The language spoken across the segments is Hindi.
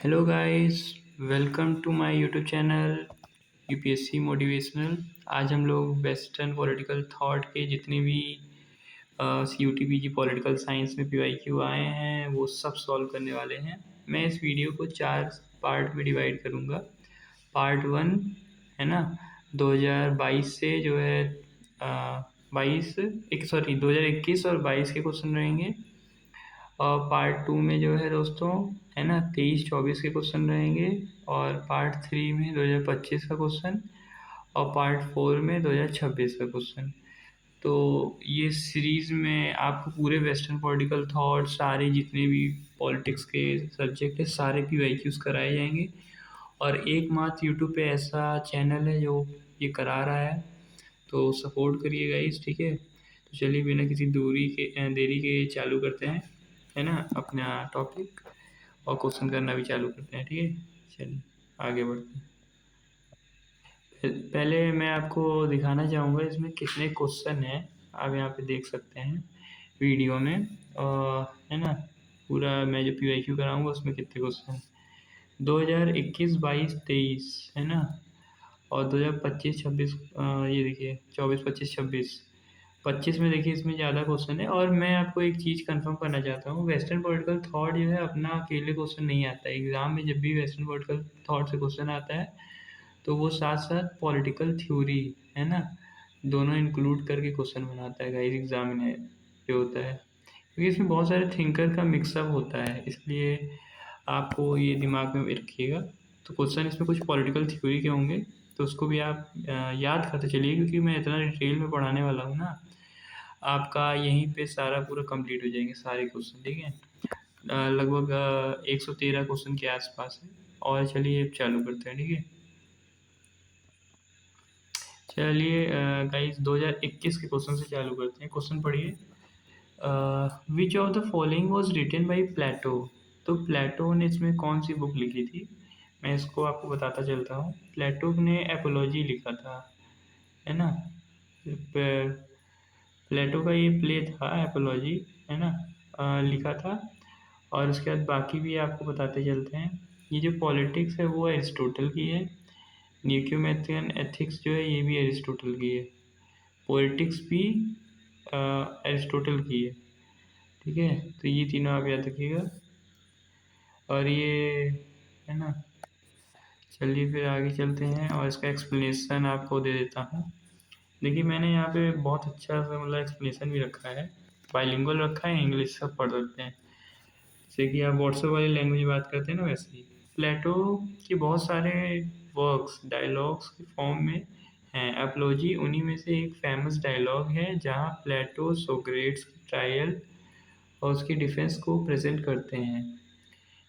Hello guys, welcome to my YouTube channel UPSC motivational. आज हम लोग वेस्टर्न पॉलिटिकल थॉट के जितने भी C U T P G political science में पीवाईक्यू आए हैं वो सब सॉल्व करने वाले हैं। मैं इस वीडियो को 4 पार्ट में डिवाइड करूँगा। पार्ट 1 है ना, 2022 से जो है 22 एक सॉरी 2021 और 22 के क्वेश्चन रहेंगे। और पार्ट 2 में जो है दोस्तों है ना 23-24 के क्वेश्चन रहेंगे। और पार्ट 3 में 2025 का क्वेश्चन और पार्ट 4 में 2026 का क्वेश्चन। तो ये सीरीज में आपको पूरे वेस्टर्न पॉलिटिकल थॉट सारे जितने भी पॉलिटिक्स के सब्जेक्ट है सारे पीवाईक्यूज कराए जाएंगे। और एकमात्र यूट्यूब पे ऐसा चैनल है जो ये करा रहा है, तो सपोर्ट करिएगा इस, ठीक है। तो चलिए बिना किसी देरी के चालू करते हैं, है ना, अपना टॉपिक। और क्वेश्चन करना भी चालू करते हैं, ठीक है। चलिए आगे बढ़ते हैं। पहले मैं आपको दिखाना चाहूँगा इसमें कितने क्वेश्चन हैं। आप यहाँ पे देख सकते हैं वीडियो में, है ना। पूरा मैं जो पीवाईक्यू कराऊंगा उसमें कितने क्वेश्चन 2021, 22, 23 है ना। और 2025, 26 ये देखिए 24, 25, 26। 25 में देखिए इसमें ज़्यादा क्वेश्चन है। और मैं आपको एक चीज़ कंफर्म करना चाहता हूँ, वेस्टर्न पॉलिटिकल थॉट जो है अपना अकेले क्वेश्चन नहीं आता है एग्जाम में। जब भी वेस्टर्न पॉलिटिकल थॉट से क्वेश्चन आता है तो वो साथ साथ पॉलिटिकल थ्योरी, है ना, दोनों इंक्लूड करके क्वेश्चन बनाता है गाइस एग्जाम में जो होता है। क्योंकि इसमें बहुत सारे थिंकर का मिक्सअप होता है, इसलिए आपको ये दिमाग में रखिएगा। तो क्वेश्चन इसमें कुछ पॉलिटिकल थ्योरी के होंगे, तो उसको भी आप याद करते चलिए, क्योंकि मैं इतना डिटेल में पढ़ाने वाला हूँ ना। आपका यहीं पे सारा पूरा कंप्लीट हो जाएंगे सारे क्वेश्चन, ठीक है। लगभग 113 क्वेश्चन के आसपास है। और चलिए अब चालू करते हैं, ठीक है। चलिए गाइस 2021 के क्वेश्चन से चालू करते हैं। क्वेश्चन पढ़िए, which of the following was written by Plato. तो प्लेटो ने इसमें कौन सी बुक लिखी थी, मैं इसको आपको बताता चलता हूँ। प्लेटो ने एपोलॉजी लिखा था, है ना। प्लेटो का ये प्ले था एपोलॉजी, है ना, लिखा था। और उसके बाद बाकी भी आपको बताते चलते हैं। ये जो पॉलिटिक्स है वो एरिस्टोटल की है। न्यूक्लियोमेथियन एथिक्स जो है ये भी एरिस्टोटल की है। पॉलिटिक्स भी एरिस्टोटल की है, ठीक है। तो ये तीनों आप याद रखिएगा। और ये, है ना, चलिए फिर आगे चलते हैं और इसका एक्सप्लेनेशन आपको दे देता हूँ। देखिए मैंने यहाँ पे बहुत अच्छा सा मतलब एक्सप्लेनेशन भी रखा है, बाइलिंगुअल रखा है, इंग्लिश सब पढ़ सकते हैं। जैसे कि आप व्हाट्सएप वाली लैंग्वेज बात करते हैं ना, वैसे ही प्लेटो के बहुत सारे वर्क्स डायलॉग्स के फॉर्म में हैं। एपोलॉजी उन्हीं में से एक फेमस डायलॉग है जहाँ प्लेटो सोक्रेट्स की ट्रायल और उसकी डिफेंस को प्रेजेंट करते हैं।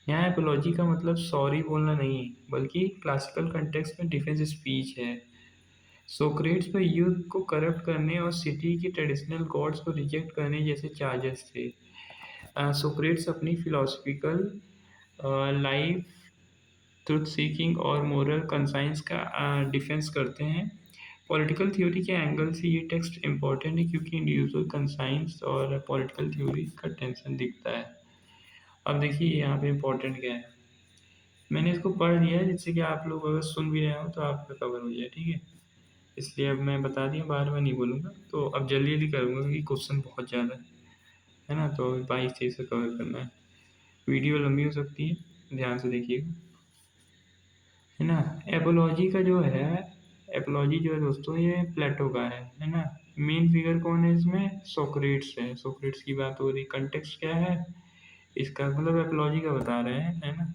यहाँ एपोलॉजी का मतलब सॉरी बोलना नहीं, बल्कि क्लासिकल कंटेक्स्ट में डिफेंस स्पीच है। सोक्रेट्स पर यूथ को करप्ट करने और सिटी की ट्रेडिशनल गॉड्स को रिजेक्ट करने जैसे चार्जेस थे। सोक्रेट्स अपनी फिलोसफिकल लाइफ, ट्रुथ सीकिंग और मोरल कंसाइंस का डिफेंस करते हैं। पॉलिटिकल थ्योरी के एंगल से ये टेक्स्ट इम्पॉर्टेंट है क्योंकि इंडिविजुअल कंसाइंस और पॉलिटिकल थ्योरी का टेंशन दिखता है। अब देखिए यहाँ पे इम्पोर्टेंट क्या है, मैंने इसको पढ़ लिया है जिससे कि आप लोग अगर सुन भी रहे हो तो आपका कवर हो जाए, ठीक है। इसलिए अब मैं बता दिया, बार बार नहीं बोलूँगा। तो अब जल्दी जल्दी करूँगा क्योंकि क्वेश्चन बहुत ज़्यादा है ना। तो 22-23 से कवर करना है, वीडियो लंबी हो सकती है, ध्यान से देखिएगा, है ना। एपोलॉजी का जो है, एपोलॉजी जो है दोस्तों ये प्लेटो का है ना। मेन फिगर कौन है इसमें, सोक्रेट्स है। सोक्रेट्स की बात हो रही, कंटेक्स्ट क्या है इसका, मतलब एपोलॉजी का बता रहे हैं, है ना।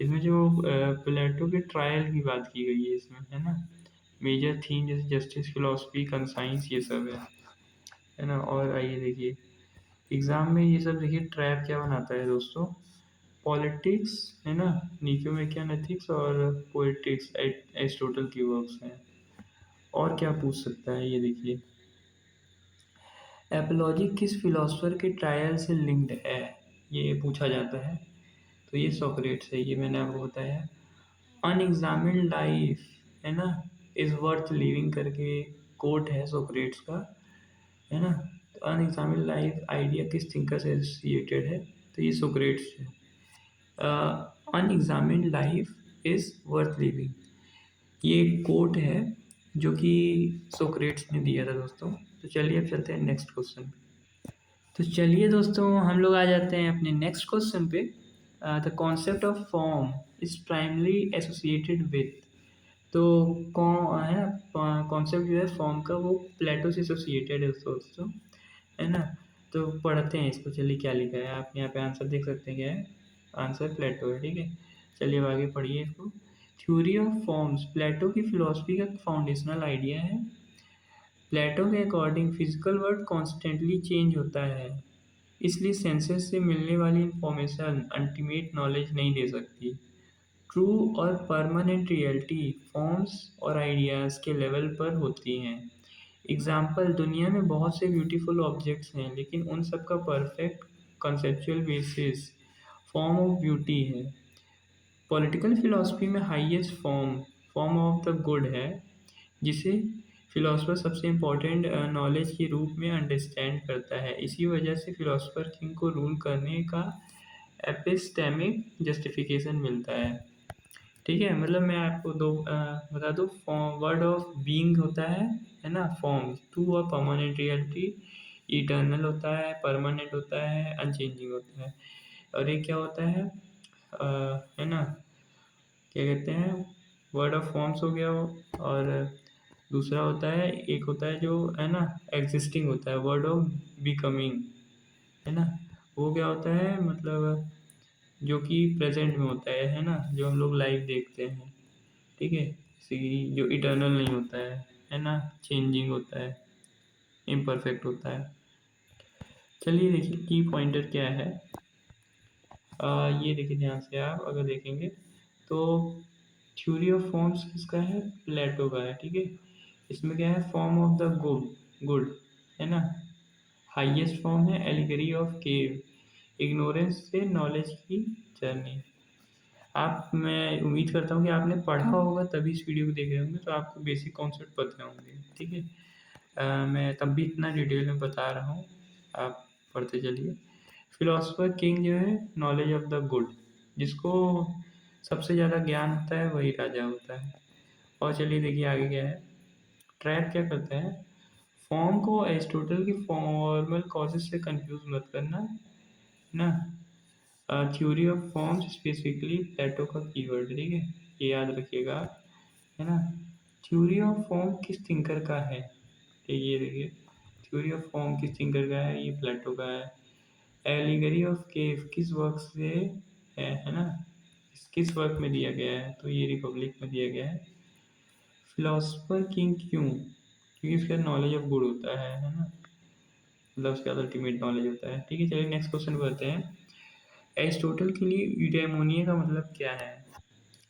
इसमें जो प्लेटो के ट्रायल की बात की गई है इसमें, है ना। मेजर थीम जैसे जस्टिस, फिलोसफी, कंसाइंस, ये सब है ना। और आइए देखिए एग्जाम में ये सब देखिए ट्रैप क्या बनाता है दोस्तों, पॉलिटिक्स, है ना, निकोमेकियन एथिक्स और पोएटिक्स एरिस्टोटल की वर्क्स हैं। और क्या पूछ सकता है ये देखिए, एपोलॉजी किस फिलोसफर के ट्रायल से लिंक्ड है, ये पूछा जाता है। तो ये सोक्रेट्स है, ये मैंने आपको बताया। अनएग्जामिन्ड लाइफ, है ना, इज वर्थ लिविंग करके कोट है सोक्रेट्स का, है ना। तो अनएग्जामिन्ड लाइफ आइडिया किस थिंकर से एसोसिएटेड है, तो ये सोक्रेट्स है। Unexamined life is worth living. ये एक कोट है जो कि सोक्रेट्स ने दिया था दोस्तों। तो चलिए अब चलते हैं नेक्स्ट क्वेश्चन पे। तो चलिए दोस्तों हम लोग आ जाते हैं अपने नेक्स्ट क्वेश्चन पे। The concept of form is primarily associated with. तो कौन है ना, कॉन्सेप्ट जो है फॉर्म का वो प्लेटो से एसोसिएटेड है दोस्तों, है ना। तो पढ़ते हैं इसको, चलिए क्या लिखा है, आप यहाँ पे आंसर देख सकते हैं क्या है। आंसर प्लेटो है, ठीक है। चलिए अब आगे पढ़िए इसको। थ्योरी ऑफ फॉर्म्स प्लेटो की फिलॉसफी का फाउंडेशनल आइडिया है। प्लेटो के according physical world constantly change होता है, इसलिए सेंसेस से मिलने वाली इंफॉर्मेशन अल्टीमेट नॉलेज नहीं दे सकती। ट्रू और परमानेंट रियलिटी फॉर्म्स और आइडियाज़ के लेवल पर होती हैं। एग्जाम्पल, दुनिया में बहुत से ब्यूटीफुल ऑब्जेक्ट्स हैं, लेकिन उन सब का perfect conceptual basis form of beauty है। पॉलिटिकल फिलॉसफी में highest form form of the good है, जिसे फिलोसफर सबसे इम्पोर्टेंट नॉलेज के रूप में अंडरस्टैंड करता है। इसी वजह से फिलोसफर किंग को रूल करने का एपिस्टेमिक जस्टिफिकेशन मिलता है। ठीक है, मतलब मैं आपको बता दूँ, वर्ड ऑफ बीइंग होता है ना, फॉर्म। टू और परमानेंट रियलिटी, इटर्नल होता है, परमानेंट होता है, अनचेंजिंग होता है। और ये क्या होता है ना, क्या कहते हैं, वर्ड ऑफ फॉर्म्स हो गया और दूसरा होता है, एक होता है जो है ना एग्जिस्टिंग होता है, वर्ड ऑफ बिकमिंग, है ना। वो क्या होता है, मतलब जो कि प्रेजेंट में होता है ना, जो हम लोग लाइव देखते हैं, ठीक है। जैसे कि जो इटर्नल नहीं होता है ना, चेंजिंग होता है, इम्परफेक्ट होता है। चलिए देखिए की पॉइंटर क्या है। ये देखिए ध्यान से आप अगर देखेंगे तो थ्योरी ऑफ फॉर्म्स किसका है, प्लेटो का है, ठीक है। इसमें क्या है, form of the good, good है ना। हाईएस्ट फॉर्म है एलिगरी ऑफ केव, इग्नोरेंस से नॉलेज की जर्नी। आप, मैं उम्मीद करता हूँ कि आपने पढ़ा होगा तभी इस वीडियो को देख रहे होंगे, तो आपको बेसिक कॉन्सेप्ट पता होंगे, ठीक है। मैं तब भी इतना डिटेल में बता रहा हूँ, आप पढ़ते चलिए। फिलोसफर किंग जो है, नॉलेज ऑफ द गुड, जिसको सबसे ज़्यादा ज्ञान होता है वही राजा होता है। और चलिए देखिए आगे क्या है। ट्रैप क्या करता है, फॉर्म को एरिस्टोटल की फॉर्मल कॉजेज से कंफ्यूज मत करना, है ना। थ्योरी ऑफ फॉर्म्स स्पेसिफिकली प्लेटो का कीवर्ड, ठीक है, ये याद रखिएगा, है ना। थ्योरी ऑफ फॉर्म किस थिंकर का है, ठीक, ये देखिए थ्योरी ऑफ फॉर्म किस थिंकर का है, ये प्लेटो का है। एलिगरी ऑफ केव किस वर्क से है ना, किस वर्क में दिया गया है, तो ये रिपब्लिक में दिया गया है। फिलोसफर किंग क्यों, क्योंकि उसका नॉलेज ऑफ गुड होता है ना, मतलब उसका अल्टीमेट नॉलेज होता है, ठीक है। चलिए नेक्स्ट क्वेश्चन बढ़ते हैं। एरिस्टोटल के लिए यूडेमोनिया का मतलब क्या है।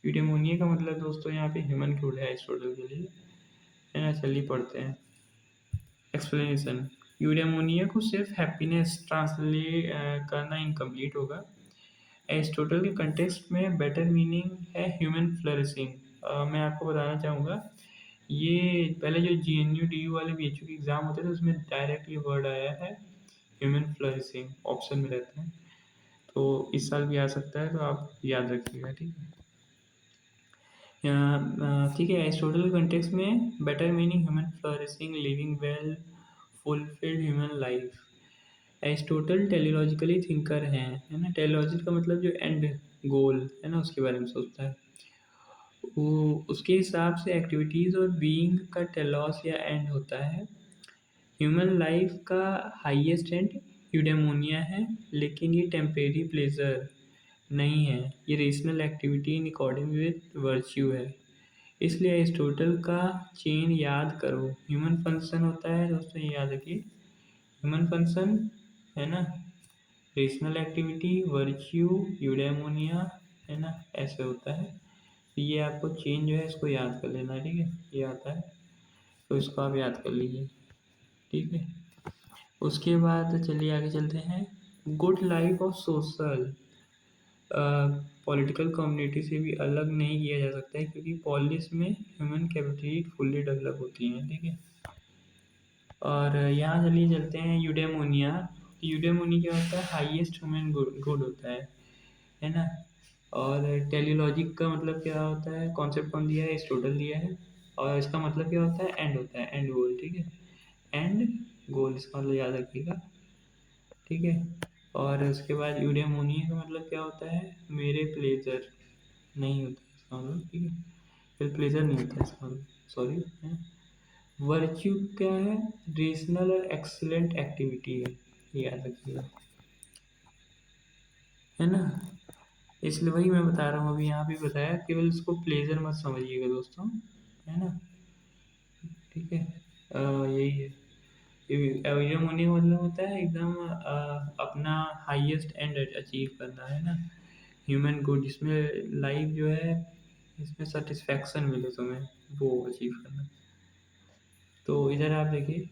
यूडेमोनिया का मतलब दोस्तों यहाँ पे ह्यूमन है एरिस्टोटल के लिए, है ना। चलिए पढ़ते हैं एक्सप्लेनेशन। यूडेमोनिया को सिर्फ हैप्पीनेस ट्रांसलेट करना इनकम्प्लीट होगा। एरिस्टोटल के कंटेक्स्ट में बेटर मीनिंग है ह्यूमन फ्लरिशिंग। मैं आपको बताना चाहूँगा, ये पहले जो GNU DU वाले BHU के एग्ज़ाम होते थे उसमें डायरेक्ट ये वर्ड आया है, ह्यूमन फ्लरिशिंग ऑप्शन में रहता है, तो इस साल भी आ सकता है, तो आप याद रखिएगा, ठीक है। ठीक है, एरिस्टोटल के कंटेक्स्ट में better meaning human flourishing, living well, fulfilled human life. Aristotle teleologically thinker हैं, है ना। टेलीलॉजिक का मतलब जो एंड गोल है ना, उसके बारे में सोचता है वो। उसके हिसाब से एक्टिविटीज़ और बीइंग का टेलॉस या एंड होता है। ह्यूमन लाइफ का हाईएस्ट एंड यूडेमोनिया है, लेकिन ये टेम्परेरी प्लेजर नहीं है, ये rational activity in according with virtue है। इसलिए एरिस्टोटल का चेन याद करो, ह्यूमन फंक्शन होता है दोस्तों, ये याद रखिए। ह्यूमन फंक्शन, है ना, रेशनल एक्टिविटी, वर्च्यू, यूडेमोनिया, है ना, ऐसे होता है। तो ये आपको चेन जो है इसको याद कर लेना है, ठीक है, ये आता है, तो इसको आप याद कर लीजिए, ठीक है। उसके बाद चलिए आगे चलते हैं। Good life of social, political community से भी अलग नहीं किया जा सकता है, क्योंकि पॉलिस में ह्यूमन कैपेबिलिटी फुल्ली डेवलप होती हैं, ठीक है। और यहाँ चलिए चलते हैं यूडेमोनिया। यूडेमोनिया क्या होता है, हाईएस्ट ह्यूमन गुड होता है ना। और टेलीलॉजिक का मतलब क्या होता है, कॉन्सेप्ट कौन दिया है, एरिस्टोटल दिया है। और इसका मतलब क्या होता है, एंड होता है, एंड गोल, ठीक है। एंड गोल इसका मतलब याद रखिएगा, ठीक है। और उसके बाद यूडेमोनिया का मतलब क्या होता है, मेरे प्लेजर नहीं होता है इसका मतलब, ठीक है। फिर प्लेजर नहीं होता है इसका मतलब, सॉरी। वर्च्यू क्या है, रीजनल और एक्सलेंट एक्टिविटी है, ये याद रखिएगा, है ना। इसलिए वही मैं बता रहा हूँ, अभी यहाँ भी बताया, केवल इसको प्लेजर मत समझिएगा दोस्तों, है ना, ठीक है। यही है। यूडेमोनिया का मतलब होता है एकदम अपना हाईएस्ट एंड अचीव करना, है ना। ह्यूमन गुड, जिसमें लाइफ जो है, इसमें सेटिस्फैक्शन मिले तुम्हें, वो अचीव करना। तो इधर आप देखिए,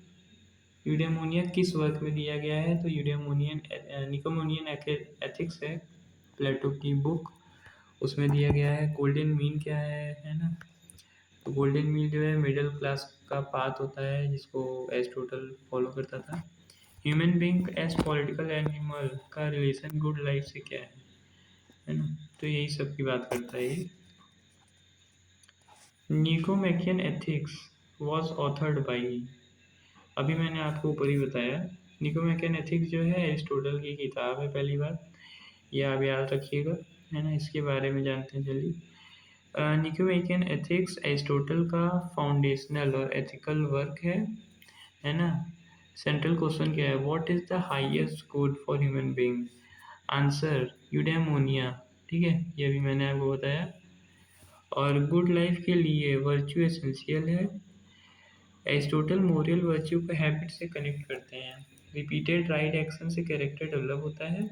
यूडेमोनिया किस वर्क में दिया गया है, तो यूडेमोनियन निकोमोनियन एथिक्स है, प्लेटो की बुक, उसमें दिया गया है। गोल्डन मीन क्या है ना। तो गोल्डन मीन जो है मिडिल क्लास का पाथ होता है, जिसको एरिस्टोटल फॉलो करता था। Human being as political animal का रिलेशन गुड लाइफ से क्या है ना। तो यही सब की बात करता है ये। निकोमैकियन एथिक्स वॉज ऑथर्ड बाई, अभी मैंने आपको ऊपर ही बताया, निकोमैकियन एथिक्स जो है एरिस्टोटल की किताब है, पहली बात, ये आप याद रखिएगा, है ना। इसके बारे में जानते हैं चलिए। निकोमैकियन एथिक्स एरिस्टोटल का फाउंडेशनल और एथिकल वर्क है ना। सेंट्रल क्वेश्चन क्या है, what is the highest good for human being, answer eudaimonia, ठीक है, ये अभी मैंने आपको बताया। और गुड लाइफ के लिए वर्च्यू एसेंशियल है। एरिस्टोटल मोरल वर्च्यू को हैबिट से कनेक्ट करते हैं। रिपीटेड राइट एक्शन से कैरेक्टर डेवलप होता है।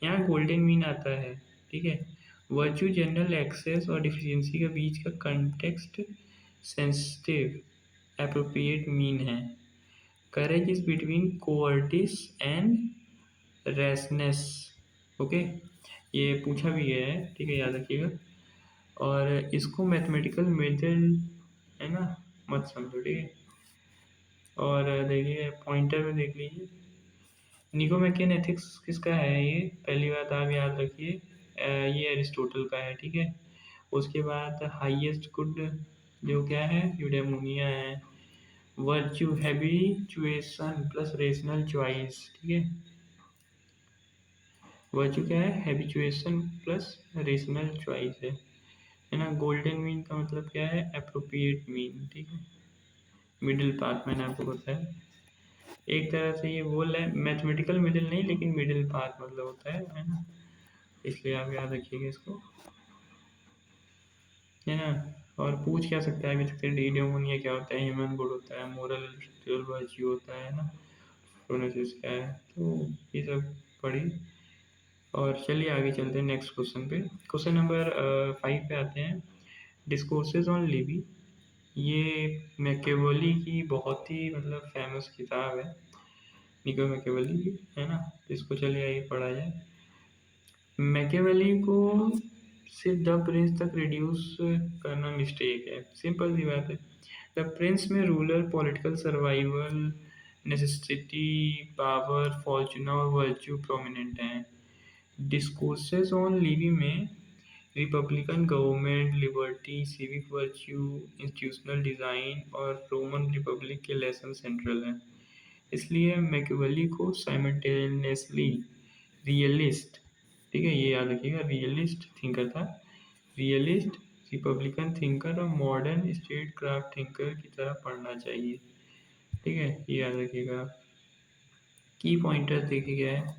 यहाँ गोल्डन मीन आता है, ठीक है। वर्च्यू जनरल एक्सेस और डिफिशियंसी के बीच का कंटेक्स्ट सेंसिटिव एप्रोप्रिएट मीन है। Courage is between cowardice and rashness, okay, ये पूछा भी गया है, ठीक है, याद रखिएगा। और इसको मैथमेटिकल मेथड, है ना, मत समझो, ठीक है। और देखिए पॉइंटर में देख लीजिए, निकोमैकियन एथिक्स किसका है, ये पहली बात आप याद रखिए, ये एरिस्टोटल का है, ठीक है। उसके बाद हाईएस्ट गुड जो क्या है, यूडेमोनिया है। Virtue habituation plus rational choice, ठीक है। वर्च्यू क्या है, हैबिचुएशन प्लस रेशनल चॉइस है ना। गोल्डन मीन का मतलब क्या है, अप्रोप्रिएट मीन, ठीक है। मिडिल पाथ मैंने आपको बताया, एक तरह से ये बोल रहे हैं मैथमेटिकल मिडिल नहीं, लेकिन मिडिल पाथ मतलब होता है ना। इसलिए आप याद रखिएगा इसको, है ना। और पूछ क्या सकता है, अभी तक डिडोमोनिया क्या होता है, ह्यूमन गुड होता है, मोरल वर्च्यू होता है ना, प्रोनेसिस क्या है, तो ये सब पढ़ी। और चलिए आगे चलते हैं नेक्स्ट क्वेश्चन पे। क्वेश्चन नंबर 5 पे आते हैं। डिस्कोर्सेज ऑन लिवी, ये मैकियावेली की बहुत ही मतलब फेमस किताब है, निको मैकियावेली की, है ना। तो इसको चलिए आइए पढ़ा जाए। मैकियावेली को सिर्फ द प्रिंस तक रिड्यूस करना मिस्टेक है, सिंपल सी बात है। द प्रिंस में ruler, political survival, necessity, power, Fortuna और वर्च्यू प्रोमिनेंट हैं। डिस्कोर्सेस ऑन लिवी में Republican government, liberty, civic virtue, institutional design और रोमन रिपब्लिक के लेसन सेंट्रल हैं। इसलिए मैकियावेली को साइमल्टेनियसली रियलिस्ट, ठीक है, ये याद रखिएगा, रियलिस्ट थिंकर था, रियलिस्ट, रिपब्लिकन थिंकर और मॉडर्न स्टेट क्राफ्ट थिंकर की तरह पढ़ना चाहिए, ठीक है, ये याद रखिएगा। की पॉइंटर्स देखे गया है,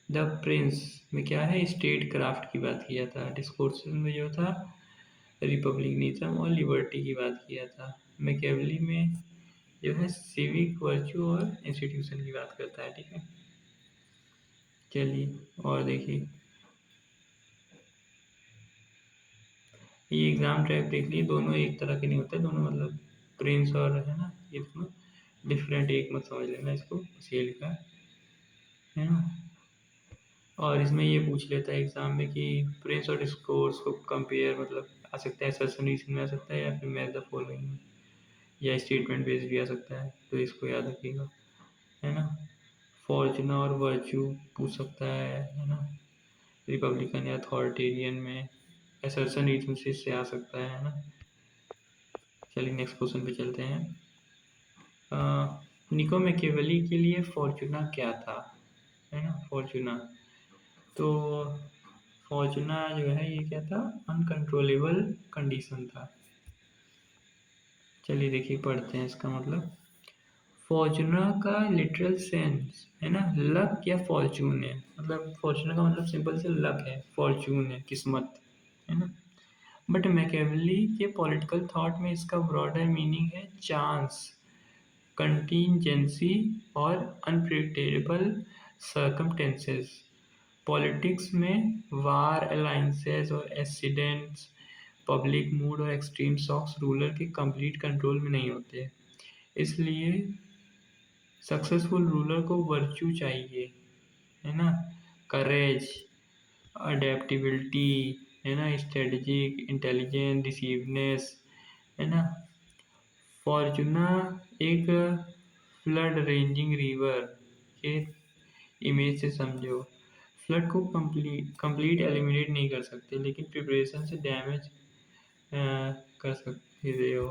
द प्रिंस में क्या है, स्टेट क्राफ्ट की बात किया था। डिस्कोर्स में जो था रिपब्लिकनिज्म और लिबर्टी की बात किया था। मैकियावेली में जो है सिविक वर्च्यू और इंस्टीट्यूशन की बात करता है, ठीक है। चलिए और देखिए, ये एग्जाम ट्रैक देख लिए, दोनों एक तरह के नहीं होते, दोनों मतलब प्रिंस और, है ना, ये दोनों डिफरेंट, एक मत समझ लेना इसको, बस ये लिखा है ना। और इसमें ये पूछ लेता है एग्जाम में कि प्रिंस और डिस्कोर्स को कंपेयर, मतलब आ सकता है असर्शन रीजन में आ सकता है, या फिर मैच द फॉलोइंग में, या स्टेटमेंट बेस्ड भी आ सकता है, तो इसको याद रखिएगा, है ना। फॉर्चूना और वर्च्यू पूछ सकता है ना। रिपब्लिकन या अथॉरिटेरियन में असर्शन रीजन से आ सकता है ना। चलिए नेक्स्ट क्वेश्चन पे चलते हैं। निको मैकियावेली के लिए फॉर्चूना क्या था, है ना, फॉर्चूना। तो फॉर्चूना जो है ये क्या था, अनकंट्रोलेबल कंडीशन था। चलिए देखिए पढ़ते हैं इसका मतलब। फॉर्चूना का लिटरल सेंस है ना, लक या फॉर्चून है। मतलब फॉर्चूना का मतलब सिंपल से लक है, फॉर्चून है, किस्मत, है ना। बट मैकियावेली के पॉलिटिकल थॉट में इसका ब्रॉडर मीनिंग है चांस, कंटीजेंसी और अनप्रिडिक्टेबल सर्कमटेंसेस। पॉलिटिक्स में वार, अलाइंसेस और एक्सीडेंट्स, पब्लिक मूड और एक्सट्रीम शॉक्स रूलर के कंप्लीट कंट्रोल में नहीं होते। इसलिए सक्सेसफुल रूलर को वर्च्यू चाहिए, है ना, करेज, अडेप्टिबिलिटी, है ना, स्ट्रेटेजिक इंटेलिजेंस, डिसीवनेस, है ना। फॉर्चूना एक फ्लड रेंजिंग रिवर के इमेज से समझो। फ्लड को कंप्लीट एलिमिनेट नहीं कर सकते, लेकिन प्रिपरेशन से डैमेज कर सकते हो,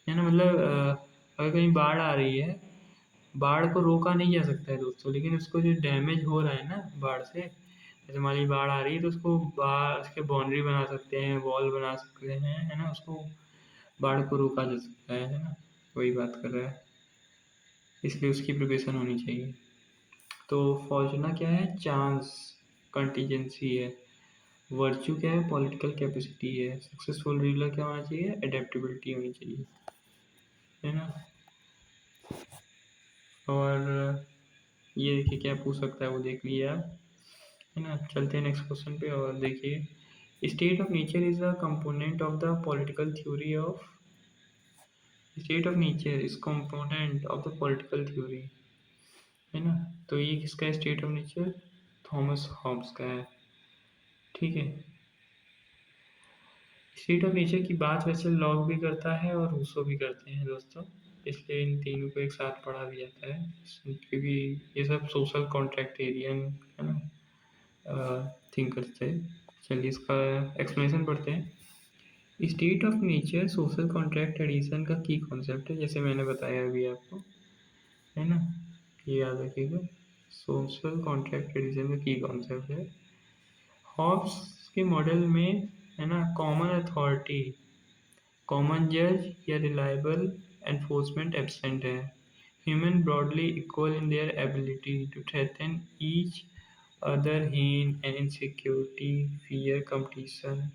है ना। मतलब अगर कहीं बाढ़ आ रही है, बाढ़ को रोका नहीं जा सकता है दोस्तों, लेकिन उसको जो डैमेज हो रहा है ना बाढ़ से, जैसे मान लीजिए बाढ़ आ रही है तो उसको बाढ़ उसके बाउंड्री बना सकते हैं, वॉल बना सकते हैं, है ना, उसको बाढ़ को रोका जा सकता है ना। वही बात कर रहा है, इसलिए उसकी प्रिपरेशन होनी चाहिए। तो फॉर्चूना क्या है, चांस, कंटीजेंसी है। वर्च्यू क्या है, पॉलिटिकल कैपेसिटी है। सक्सेसफुल रूलर क्या होना चाहिए, एडेप्टेबिलिटी होनी चाहिए, है ना। और ये देखिए क्या पूछ सकता है वो देख लिया आप, है ना। चलते हैं नेक्स्ट क्वेश्चन पे और देखिए, state of nature is a component of the political theory of, state of nature is component of the political theory, है ना। तो ये किसका है state of nature, Thomas Hobbes का है, ठीक है। स्टेट ऑफ नेचर की बात वैसे लॉक भी करता है और रूसो भी करते हैं दोस्तों, इसलिए इन तीनों को एक साथ पढ़ा भी जाता है, क्योंकि ये सब सोशल कॉन्ट्रैक्टेरियन, है ना, थिंकर्स थे। चलिए इसका एक्सप्लेनेशन पढ़ते हैं। State of nature social contract edition का की कॉन्सेप्ट है, जैसे मैंने बताया अभी आपको, है ना, ये याद रखिएगा। सोशल कॉन्ट्रैक्ट एडिशन का की कॉन्सेप्ट है। हॉब्स के मॉडल में, है ना, कॉमन अथॉरिटी, कॉमन जज या रिलायबल एनफोर्समेंट एब्सेंट है। Human broadly equal in their ability to threaten each other हीन एंड इनसिक्योरिटी, फियर, कंपटीशन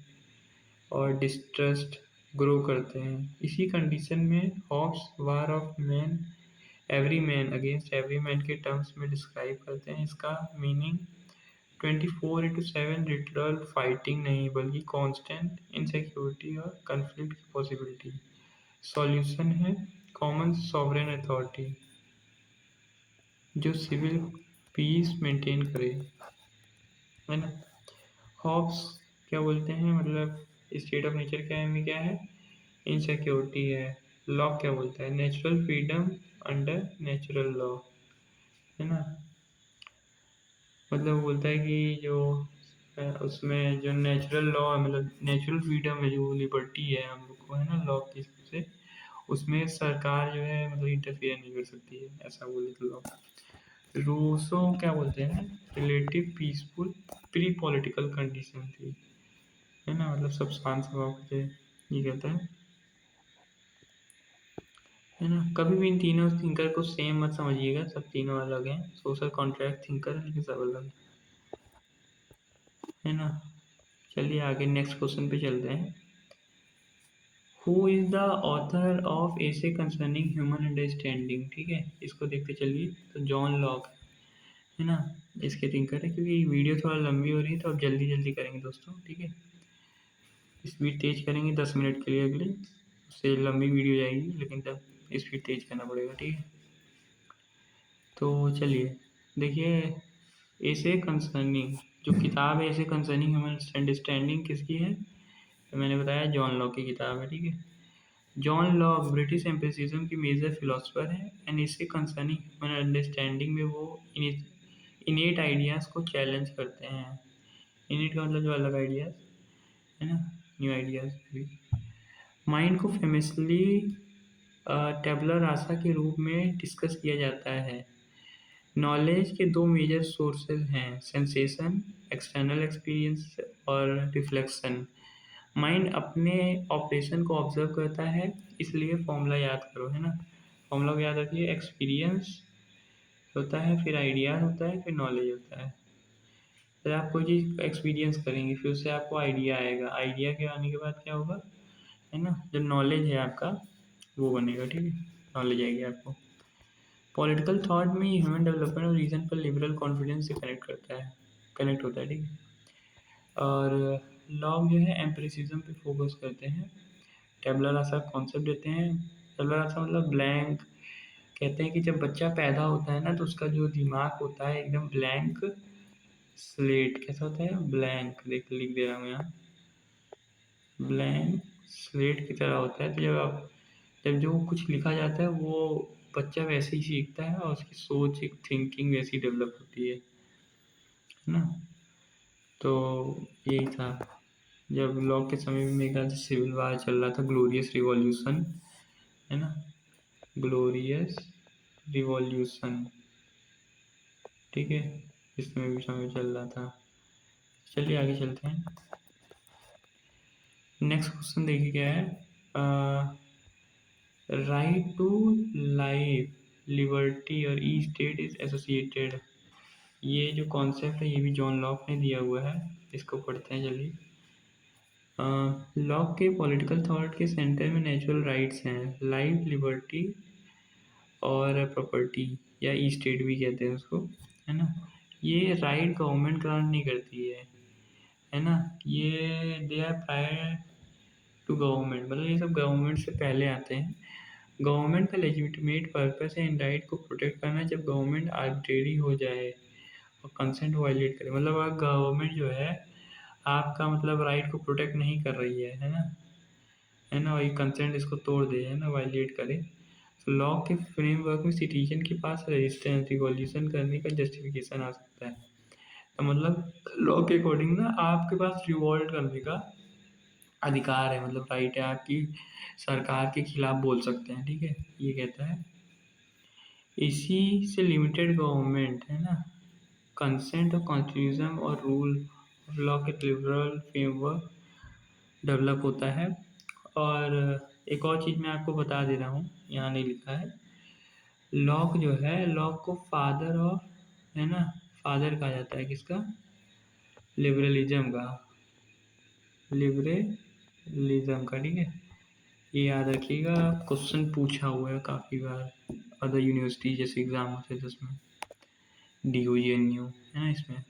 और डिस्ट्रस्ट ग्रो करते हैं। इसी कंडीशन में Hobbes war of man, every man against every man के टर्म्स में डिस्क्राइब करते हैं। इसका मीनिंग 24/7 लिटरल फाइटिंग नहीं, बल्कि कांस्टेंट इनसिक्योरिटी और कन्फ्लिक्ट की पॉसिबिलिटी। सॉल्यूशन है कॉमन सॉवरेन अथॉरिटी जो सिविल पीस मेंटेन करे, है ना। हॉब्स क्या बोलते हैं, मतलब स्टेट ऑफ नेचर क्या है, में क्या है, इनसिक्योरिटी है। लॉ क्या बोलता है, natural freedom under natural law, है ना। मतलब बोलता है कि जो उसमें जो नेचुरल लॉ है, मतलब नेचुरल फ्रीडम है, जो लिबर्टी है हम लोग को, है ना, लॉ की हिसाब से, उसमें सरकार जो है मतलब इंटरफेयर नहीं कर सकती है, ऐसा बोले तो लॉ। रूसो क्या बोलते हैं, relative peaceful pre political condition थी, है ना, मतलब सब शांत स्वभाव के थे, ये कहता है ना। कभी भी इन तीनों थिंकर को सेम मत समझिएगा, सब तीनों अलग हैं। सोशल कॉन्ट्रैक्ट थिंकर है लेकिन सब अलग है ना। चलिए आगे नेक्स्ट क्वेश्चन पे चलते हैं। Who is the author of essay concerning human understanding, ठीक है, इसको देखते चलिए। तो जॉन लॉक, है ना, इसके थिंकर है। क्योंकि वीडियो थोड़ा लंबी हो रही है तो अब जल्दी जल्दी करेंगे दोस्तों, ठीक है। स्पीड तेज करेंगे 10 मिनट के लिए अगले, उससे लंबी वीडियो जाएगी, लेकिन तब स्पीड तेज करना पड़ेगा, ठीक है। तो चलिए देखिए, ऐसे कंसर्निंग जो किताब है, ऐसे कंसर्निंग ह्यूमन अंडरस्टैंडिंग किसकी है, तो मैंने बताया जॉन लॉक की किताब है, ठीक है। जॉन लॉक ब्रिटिश एम्पिरिसिज्म की मेजर फिलोसफर है, एंड इससे कंसर्निंग ह्यूमन अंडरस्टैंडिंग में वो इनेट आइडियाज़ को चैलेंज करते हैं। इनिट का मतलब जो अलग आइडियाज है ना, न्यू आइडियाज भी। माइंड को फेमसली टेबला रासा के रूप में डिस्कस किया जाता है। नॉलेज के दो मेजर सोर्सेज हैं, सेंसेशन, एक्सटर्नल एक्सपीरियंस और रिफ्लेक्शन। माइंड अपने ऑपरेशन को ऑब्जर्व करता है, इसलिए फॉर्मूला याद करो, है ना। फॉर्मूला को याद रखिए, एक्सपीरियंस होता है, फिर आइडिया होता है, फिर नॉलेज होता है। फिर आप कोई चीज़ एक्सपीरियंस करेंगे, फिर उससे आपको आइडिया आएगा, आइडिया के आने के बाद क्या होगा, है ना, जो नॉलेज है आपका वो बनेगा, ठीक है, नॉलेज आएगी आपको। पॉलिटिकल थॉट में ह्यूमन डेवलपमेंट और रीजन पर लिबरल कॉन्फिडेंस से कनेक्ट करता है, कनेक्ट होता है, ठीक है। और लॉग जो है एम्पिरिसिज्म पे फोकस करते हैं। टेबला रासा कॉन्सेप्ट देते हैं। टेबला रासा मतलब ब्लैंक, कहते हैं कि जब बच्चा पैदा होता है ना तो उसका जो दिमाग होता है एकदम ब्लैंक स्लेट, कैसा होता है, ब्लैंक, देख लिख दे रहा हूँ यहाँ, ब्लैंक स्लेट की तरह होता है। तो जब जो कुछ लिखा जाता है वो बच्चा वैसे ही सीखता है और उसकी सोच, एक थिंकिंग वैसी डेवलप होती है ना। तो यही था। जब लॉक के समय में मेरे ख्याल से सिविल वार चल रहा था, ग्लोरियस रिवॉल्यूशन, है ना, ग्लोरियस रिवॉल्यूशन, ठीक है, इसमें भी समय चल रहा था। चलिए आगे चलते हैं। नेक्स्ट क्वेश्चन देखिए क्या है, राइट टू लाइफ, लिबर्टी और ई स्टेट इज एसोसिएटेड। ये जो कॉन्सेप्ट है ये भी जॉन लॉक ने दिया हुआ है, इसको पढ़ते हैं चलिए। लॉक के पॉलिटिकल थॉट के सेंटर में नेचुरल राइट्स हैं, लाइफ, लिबर्टी और प्रॉपर्टी, या ई स्टेट भी कहते हैं उसको, है ना। ये राइट गवर्नमेंट ग्रांट नहीं करती है ना, ये they are prior to government, मतलब ये सब गवर्नमेंट से पहले आते हैं। गवर्नमेंट का लेजिटिमेट पर्पस है इन राइट को प्रोटेक्ट करना, जब गवर्नमेंट आर्बिट्रेरी हो जाए और कंसेंट वायलेट करे, मतलब अगर गवर्नमेंट जो है आपका मतलब राइट को प्रोटेक्ट नहीं कर रही है ना, वही कंसेंट इसको तोड़ दे, है ना, वायलेट करे, तो लॉ के फ्रेमवर्क में सिटीजन के पास रेजिस्टेंस, रिवॉल्यूशन करने का जस्टिफिकेशन आ सकता है। तो मतलब लॉ के अकॉर्डिंग ना आपके पास रिवॉल्ट करने का अधिकार है, मतलब राइट है, आपकी सरकार के खिलाफ बोल सकते हैं, ठीक है, ये कहता है। इसी से लिमिटेड गवर्नमेंट, है ना, कंसेंट ऑफ कॉन्स्टिट्यूशन और रूल ऑफ लॉ के लिबरल फ्रेमवर्क डेवलप होता है। और एक और चीज़ मैं आपको बता दे रहा हूँ, यहाँ नहीं लिखा है, लॉक जो है, लॉक को फादर ऑफ, है ना, फादर कहा जाता है किसका, लिबरलिज्म का, लिबरलिज्म का, ठीक है, ये याद रखिएगा, क्वेश्चन पूछा हुआ है काफ़ी बार अदर यूनिवर्सिटी जैसे एग्ज़ाम होते हैं तो उसमें DOU है ना इसमें,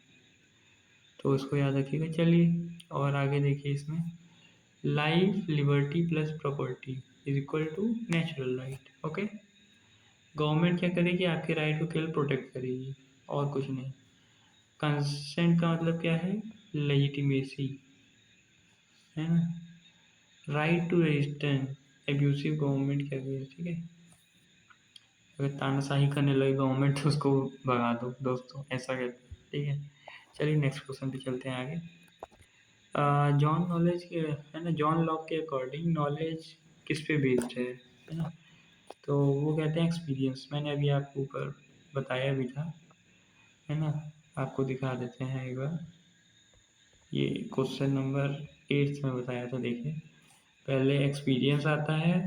तो उसको याद रखिएगा। चलिए और आगे देखिए इसमें, life, liberty plus property is equal to natural right, okay. Government क्या करेगी, आपके राइट को केवल प्रोटेक्ट करेगी और कुछ नहीं। कंसेंट का मतलब क्या है, लेजिटिमेसी, है ना, right to resistance, abusive government क्या करेगी, ठीक है, अगर तानाशाही करने लगे गवर्नमेंट तो उसको भगा दो दोस्तों, ऐसा कहते हैं, ठीक है। चलिए नेक्स्ट क्वेश्चन पे चलते हैं आगे। जॉन नॉलेज के, है ना, जॉन लॉक के अकॉर्डिंग नॉलेज किस पे बेस्ड है ना, तो वो कहते हैं एक्सपीरियंस, मैंने अभी आपको ऊपर बताया भी था, है ना, आपको दिखा देते हैं एक बार, ये क्वेश्चन नंबर 8 में बताया था, देखिए, पहले एक्सपीरियंस आता है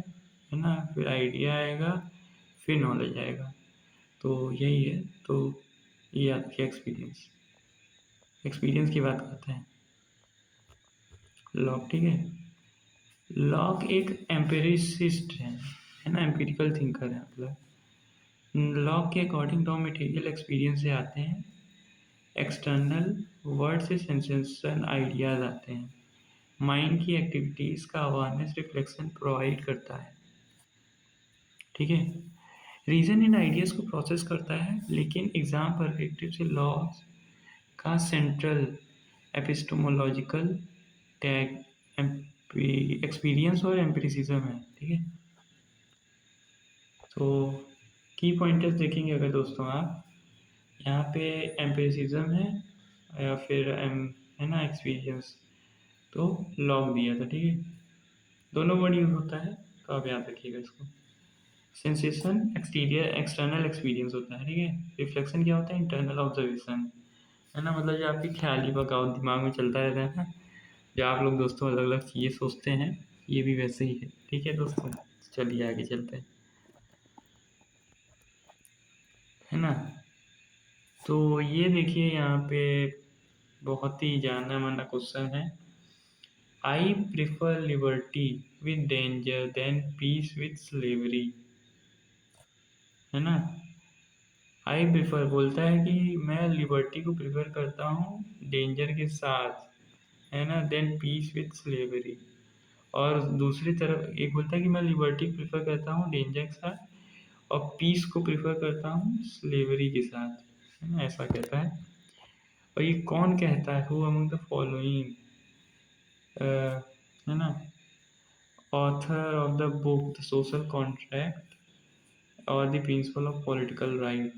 ना, फिर आइडिया आएगा, फिर नॉलेज आएगा, तो यही है। तो ये याद रखिए, एक्सपीरियंस, एक्सपीरियंस की बात करते हैं लॉक, ठीक है। लॉक एक एम्पिरिसिस्ट है ना, एम्पिरिकल थिंकर है, मतलब लॉक के अकॉर्डिंग रॉ मटेरियल एक्सपीरियंस से आते हैं, एक्सटर्नल वर्ड से सेंसेशन आइडियाज आते हैं, माइंड की एक्टिविटीज़ का अवेयरनेस रिफ्लेक्शन प्रोवाइड करता है, ठीक है। रीजन इन आइडियाज़ को प्रोसेस करता है, लेकिन एग्जाम परस्पेक्टिव से लॉज का सेंट्रल एपिस्टोमोलॉजिकल टैग एक्सपीरियंस और एम्पिरिसिज्म है, ठीक है। तो की पॉइंटर्स देखेंगे अगर दोस्तों आप, यहाँ पे एम्पिरिसिज्म है या फिर है ना, एक्सपीरियंस, तो लॉग दिया था, ठीक है। दोनों वर्ड यूज होता है, तो आप याद रखिएगा इसको। सेंसेशन एक्सटीरियर एक्सटर्नल एक्सपीरियंस होता है, ठीक है। रिफ्लेक्शन क्या होता है, इंटरनल ऑब्जर्वेशन, है ना, मतलब जो आपकी ख्याली पकाओ दिमाग में चलता रहता है ना, जो आप लोग दोस्तों अलग अलग चीज़ें सोचते हैं, ये भी वैसे ही है, ठीक है दोस्तों। चलिए आगे चलते हैं, है ना। तो ये देखिए यहाँ पे बहुत ही जाना माना क्वेश्चन है। I prefer liberty with danger than peace with slavery, है ना। आई प्रिफर बोलता है कि मैं लिबर्टी को प्रिफर करता हूँ डेंजर के साथ, है ना, देन पीस विद स्लेवरी। और दूसरी तरफ एक बोलता है कि मैं लिबर्टी प्रिफर करता हूँ डेंजर के साथ और पीस को प्रिफर करता हूँ स्लेवरी के साथ, है ना, ऐसा कहता है। और ये कौन कहता है, हु अमंग द फॉलोइंग, है ना, author of the book the social contract और the principle of political right,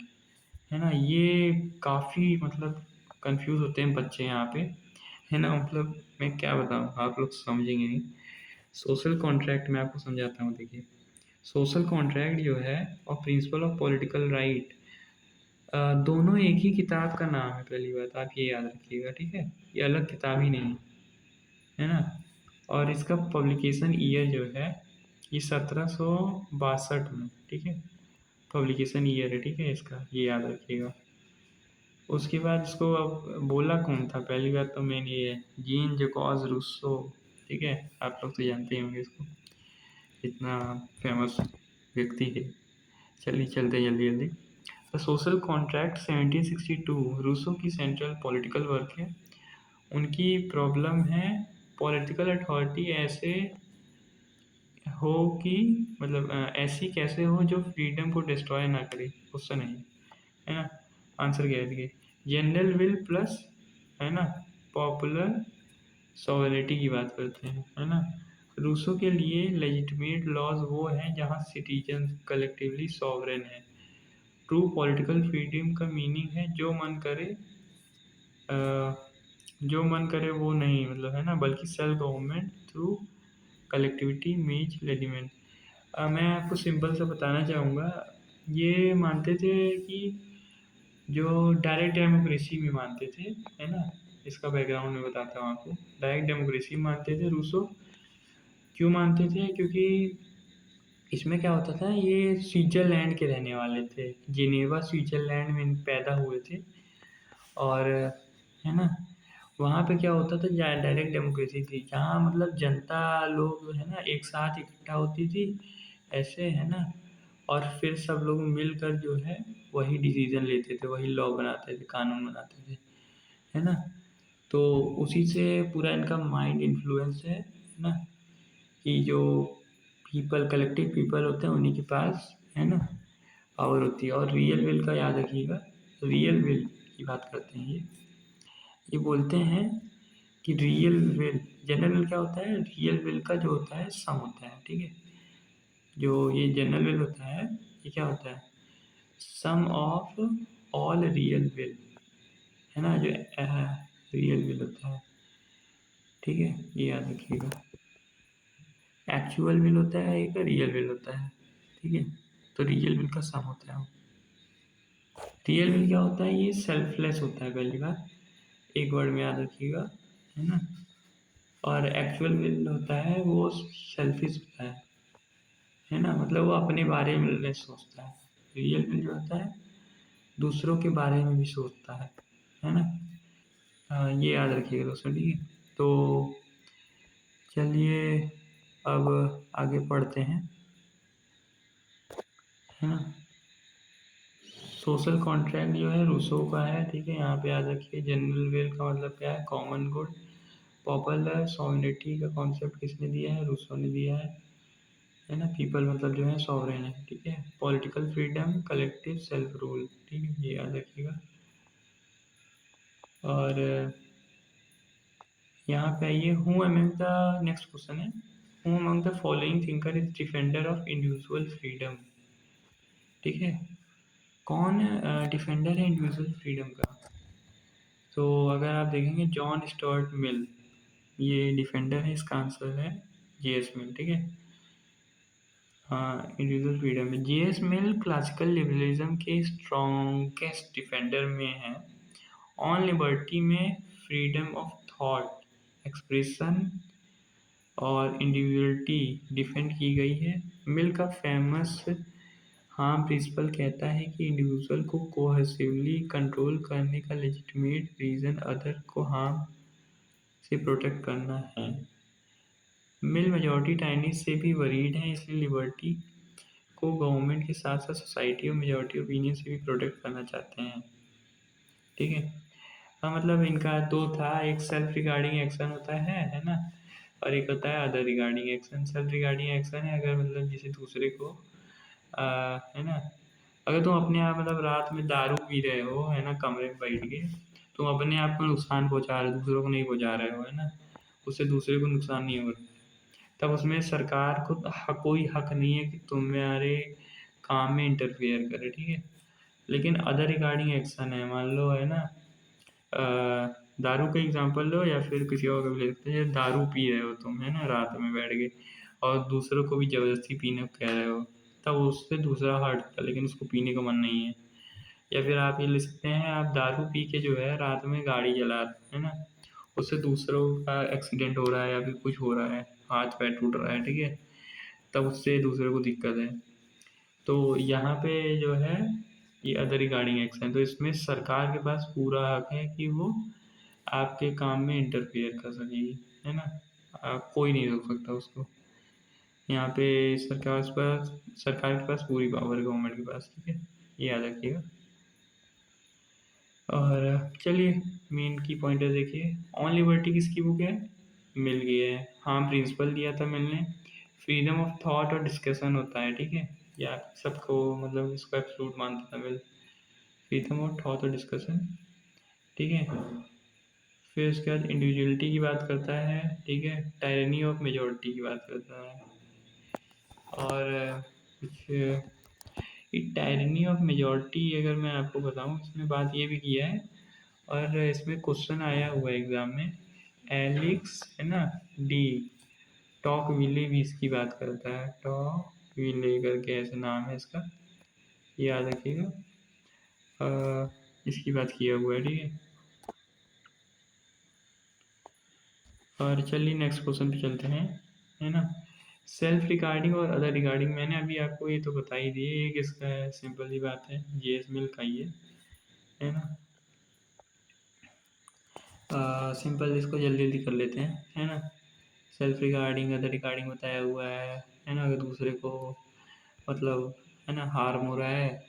है ना। ये काफ़ी मतलब कंफ्यूज होते हैं बच्चे यहाँ पे, है ना, मतलब मैं क्या बताऊँ, आप लोग समझेंगे नहीं। सोशल कॉन्ट्रैक्ट मैं आपको समझाता हूँ, देखिए। सोशल कॉन्ट्रैक्ट जो है और प्रिंसिपल ऑफ पॉलिटिकल राइट, दोनों एक ही किताब का नाम है, पहली बात आप ये याद रखिएगा, ठीक है। ये अलग किताब ही नहीं है ना। और इसका पब्लिकेशन ईयर जो है ये 1762 में, ठीक है, पब्लिकेशन ईयर है, ठीक है, इसका ये याद रखिएगा। उसके बाद इसको अब बोला कौन था, पहली बात तो मेन ये है, जीन जैकोब रूसो, ठीक है, आप लोग तो जानते ही होंगे इसको, इतना फेमस व्यक्ति है। चलिए चलते हैं जल्दी जल्दी। द सोशल कॉन्ट्रैक्ट 1762 रूसो की सेंट्रल पॉलिटिकल वर्क है। उनकी प्रॉब्लम है पॉलिटिकल अथॉरिटी ऐसे हो कि मतलब ऐसी कैसे हो जो फ्रीडम को डिस्ट्रॉय ना करे, क्वेश्चन है ये, है ना। आंसर क्या है, देखिए, जनरल विल प्लस, है ना, पॉपुलर सॉवरेनिटी की बात करते हैं, है ना। रूसो के लिए लेजिटिमेट लॉज वो हैं जहाँ सिटीजन कलेक्टिवली सॉवरेन है। ट्रू पॉलिटिकल फ्रीडम का मीनिंग है अ, जो मन करे वो नहीं, मतलब, है ना, बल्कि सेल्फ गवर्नमेंट थ्रू कलेक्टिविटी मीज लेजिमेंट। मैं आपको सिंपल से बताना चाहूँगा, ये मानते थे कि जो डायरेक्ट डेमोक्रेसी में मानते थे, है ना। इसका बैकग्राउंड मैं बताता हूँ आपको। डायरेक्ट डेमोक्रेसी मानते थे रूसो, क्यों मानते थे, क्योंकि इसमें क्या होता था, ये स्विट्जरलैंड के रहने वाले थे, जिनेवा स्विट्जरलैंड में पैदा हुए थे। और, है ना, वहाँ पे क्या होता था, डायरेक्ट डेमोक्रेसी थी, जहाँ मतलब जनता लोग, है ना, एक साथ इकट्ठा होती थी ऐसे, है ना। और फिर सब लोग मिलकर जो है वही डिसीजन लेते थे, वही लॉ बनाते थे, कानून बनाते थे, है ना। तो उसी से पूरा इनका माइंड इन्फ्लुएंस है ना, कि जो पीपल कलेक्टिव पीपल होते हैं उन्हीं के पास, है ना, पावर होती है। और रियल विल का याद रखिएगा, रियल विल की बात करते हैं ये बोलते हैं कि रियल विल, जनरल विल क्या होता है, रियल विल का जो होता है सम होता है, ठीक है। जो ये जनरल विल होता है, ये क्या होता है, सम ऑफ ऑल रियल विल, है ना, जो रियल विल होता है, ठीक है, ये याद रखिएगा। एक्चुअल विल होता है एक, रियल विल होता है, ठीक है। तो रियल विल का सम होता है। रियल विल क्या होता है, ये सेल्फलेस होता है, पहली बात, एक वर्ड में याद रखिएगा, है ना। और एक्चुअल विल होता है वो सेल्फिश होता है ना, मतलब वो अपने बारे में नहीं सोचता है। रियल विल जो होता है दूसरों के बारे में भी सोचता है ना। हाँ, ये याद रखिएगा दोस्तों, ठीक है। तो चलिए अब आगे पढ़ते हैं, है ना। सोशल कॉन्ट्रैक्ट जो है रूसो का है, ठीक है, यहाँ पे याद रखिए। जनरल विल का मतलब क्या है, कॉमन गुड। पॉपुलर सॉवरेनिटी का कॉन्सेप्ट किसने दिया है, रूसो ने दिया है ना। पीपल मतलब जो है सॉवरेन है, ठीक है। Political freedom collective self rule, ठीक है, ये याद रखिएगा। और यहाँ पे आइए, who among the next question है, who among the following thinker is defender of individual freedom, ठीक है। कौन डिफेंडर है इंडिविजुअल फ्रीडम का, तो अगर आप देखेंगे जॉन स्टुअर्ट मिल, ये डिफेंडर है, इसका आंसर है जेएस मिल, ठीक है। हाँ, इंडिविजुअल फ्रीडम में जेएस मिल क्लासिकल लिबरलिज्म के स्ट्रॉन्गेस्ट डिफेंडर में है। ऑन लिबर्टी में फ्रीडम ऑफ थॉट, एक्सप्रेशन और इंडिविजुअलिटी डिफेंड की गई है। मिल का फेमस हार्म प्रिंसिपल कहता है कि इंडिविजुअल को कोहेसिवली कंट्रोल करने का लेजिटिमेट रीजन अदर को हार्म से प्रोटेक्ट करना है। मिल मेजॉरिटी टाइनिस से भी वरीड है, इसलिए लिबर्टी को गवर्नमेंट के साथ साथ सोसाइटी और मेजॉरिटी ओपिनियन से भी प्रोटेक्ट करना चाहते हैं, ठीक है। हाँ, मतलब इनका दो था, एक सेल्फ रिगार्डिंग एक्शन होता है ना, और एक होता है other regarding action. Self regarding action है अगर मतलब जैसे दूसरे को है ना, अगर तुम अपने आप मतलब रात में दारू पी रहे हो है ना, कमरे में बैठ के, तुम अपने आप को नुकसान पहुंचा रहे हो, दूसरों को नहीं पहुंचा रहे हो, है ना, उससे दूसरे को नुकसान नहीं हो रहा है, तब उसमें सरकार को कोई हक नहीं है कि तुम्हारे काम में इंटरफेयर करे, ठीक है। लेकिन अदर रिगार्डिंग एक्शन है, मान लो है ना, दारू का एग्जांपल लो या फिर किसी और का भी ले सकते हैं। दारू पी रहे हो तुम, है ना, रात में बैठ के, और दूसरों को भी ज़बरदस्ती पीने को कह रहे हो, तब उससे दूसरा हर्ट होता है, लेकिन उसको पीने का मन नहीं है। या फिर आप ये ले सकते हैं, आप दारू पी के जो है रात में गाड़ी चला रहे हैं, है ना, उससे दूसरों का एक्सीडेंट हो रहा है या फिर कुछ हो रहा है, हाथ पैर टूट रहा है, ठीक है, तब उससे दूसरे को दिक्कत है। तो यहाँ पे जो है ये अदर रिगार्डिंग एक्शन, तो इसमें सरकार के पास पूरा हक है कि वो आपके काम में इंटरफेयर कर सकेगी, है ना, कोई नहीं रोक सकता उसको। यहाँ पे सरकार के पास पूरी पावर है, गवर्नमेंट के पास, ठीक है, ये याद रखिएगा। और चलिए मेन की पॉइंटर देखिए, ऑन लिबर्टी किसकी बुक है, मिल गई है। हाँ, प्रिंसिपल दिया था मिलने, फ्रीडम ऑफ थॉट और डिस्कशन होता है, ठीक है, या सबको मतलब इसको एब्सोल्यूट मानता था मिल, फ्रीडम ऑफ थॉट और डिस्कशन, ठीक है। फिर उसके बाद इंडिविजुअलिटी की बात करता है, ठीक है, टायरनी ऑफ मेजोरिटी की बात करता है, और कुछ टायरनी ऑफ मेजोरिटी अगर मैं आपको बताऊं, इसमें बात ये भी किया है, और इसमें क्वेश्चन आया हुआ है एग्जाम में, एलिक्स है ना डी टॉक विले भी इसकी बात करता है, टॉक विले करके ऐसे नाम है इसका, याद रखिएगा, इसकी बात किया हुआ है, ठीक है। और चलिए नेक्स्ट क्वेश्चन पे चलते हैं, है ना, सेल्फ रिगार्डिंग और अदर रिगार्डिंग, मैंने अभी आपको ये तो बता ही दिए, ये किसका है, सिंपल सी बात है, जेएस मिल का ही है ना। सिंपल, इसको जल्दी जल्दी कर लेते हैं, है ना। सेल्फ रिगार्डिंग अदर रिगार्डिंग बताया हुआ है ना, अगर दूसरे को मतलब है ना हार्म हो रहा है,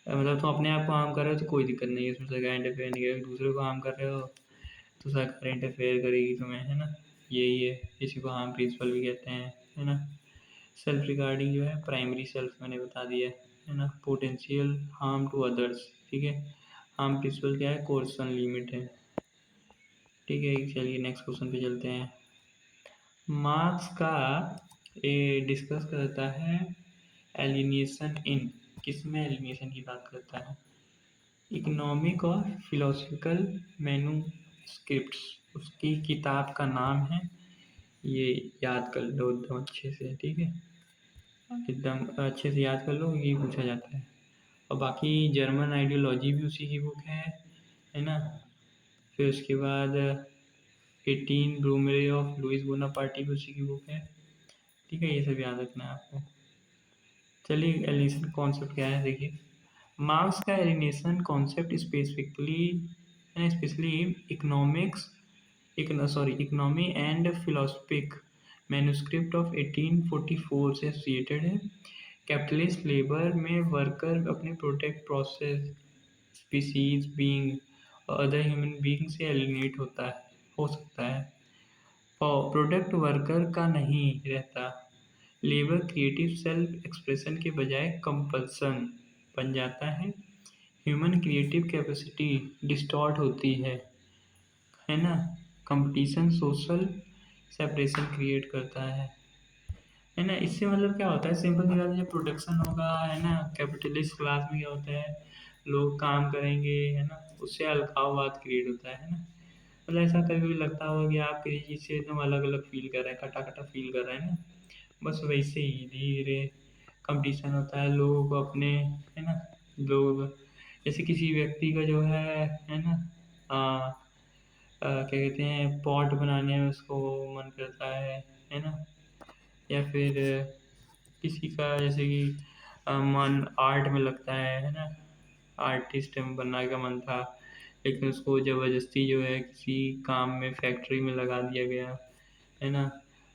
मतलब तुम अपने आप को हार्म कर रहे हो तो कोई दिक्कत नहीं है, उसमें सरकार इंटरफेयर नहीं करेगी, दूसरे को हार्म कर रहे हो तो सरकार इंटरफेयर करेगी तुम्हें, है ना, यही है, इसी को हार्म प्रिंसिपल भी कहते हैं, है ना। सेल्फ रिगार्डिंग जो है प्राइमरी सेल्फ मैंने बता दिया है ना, पोटेंशियल हार्म टू अदर्स, ठीक है। हार्म प्रिंसिपल क्या है, कोर्सन लिमिट है, ठीक है। चलिए नेक्स्ट क्वेश्चन पे चलते हैं। मार्क्स का ये डिस्कस करता है एलिनेशन इन, किसमें एलिनेशन की बात करता है, इकोनॉमिक और फिलोसफिकल मैन्युस्क्रिप्ट्स, उसकी किताब का नाम है, ये याद कर लो एकदम अच्छे से, ठीक है, एकदम अच्छे से याद कर लो, ये पूछा जाता है। और बाकी जर्मन आइडियोलॉजी भी उसी की बुक है ना। फिर उसके बाद 18 ब्रूमरे ऑफ लुइस बोनापार्टी भी उसी की बुक है, ठीक है, ये सब याद रखना है आपको। चलिए एलिनेशन कॉन्सेप्ट क्या है देखिए, मार्क्स का alienation concept specially economics economy and philosophic manuscript of 1844 से एसोसिएटेड है। कैपिटलिस्ट लेबर में वर्कर अपने प्रोटेक्ट प्रोसेस स्पीसीज बीइंग और अदर ह्यूमन बीइंग से एलिनेट होता है, हो सकता है, और प्रोडक्ट वर्कर का नहीं रहता। लेबर क्रिएटिव सेल्फ एक्सप्रेशन के बजाय कंपल्सन बन जाता है। ह्यूमन क्रिएटिव कैपेसिटी डिस्टॉर्ट होती है ना। कंपटीशन सोशल सेपरेशन क्रिएट करता है ना। इससे मतलब क्या होता है, सिंपल सी बात है, जब प्रोडक्शन होगा है ना, कैपिटलिस्ट क्लास में क्या होता है, लोग काम करेंगे, है ना, उससे अलगाववाद क्रिएट होता है ना। मतलब ऐसा कभी कभी लगता होगा कि आप किसी चीज़ से एकदम अलग अलग फील कर रहे हैं, खटा खटा फील कर रहे हैं ना। बस वैसे ही धीरे कंपटीशन होता है, लोग अपने, है ना, लोग जैसे किसी व्यक्ति का जो है ना, क्या कहते हैं, पॉट बनाने में उसको मन करता है ना। या फिर किसी का जैसे कि मन आर्ट में लगता है ना, आर्टिस्ट बनने का मन था, लेकिन उसको ज़बरदस्ती जो है किसी काम में फैक्ट्री में लगा दिया गया, है ना।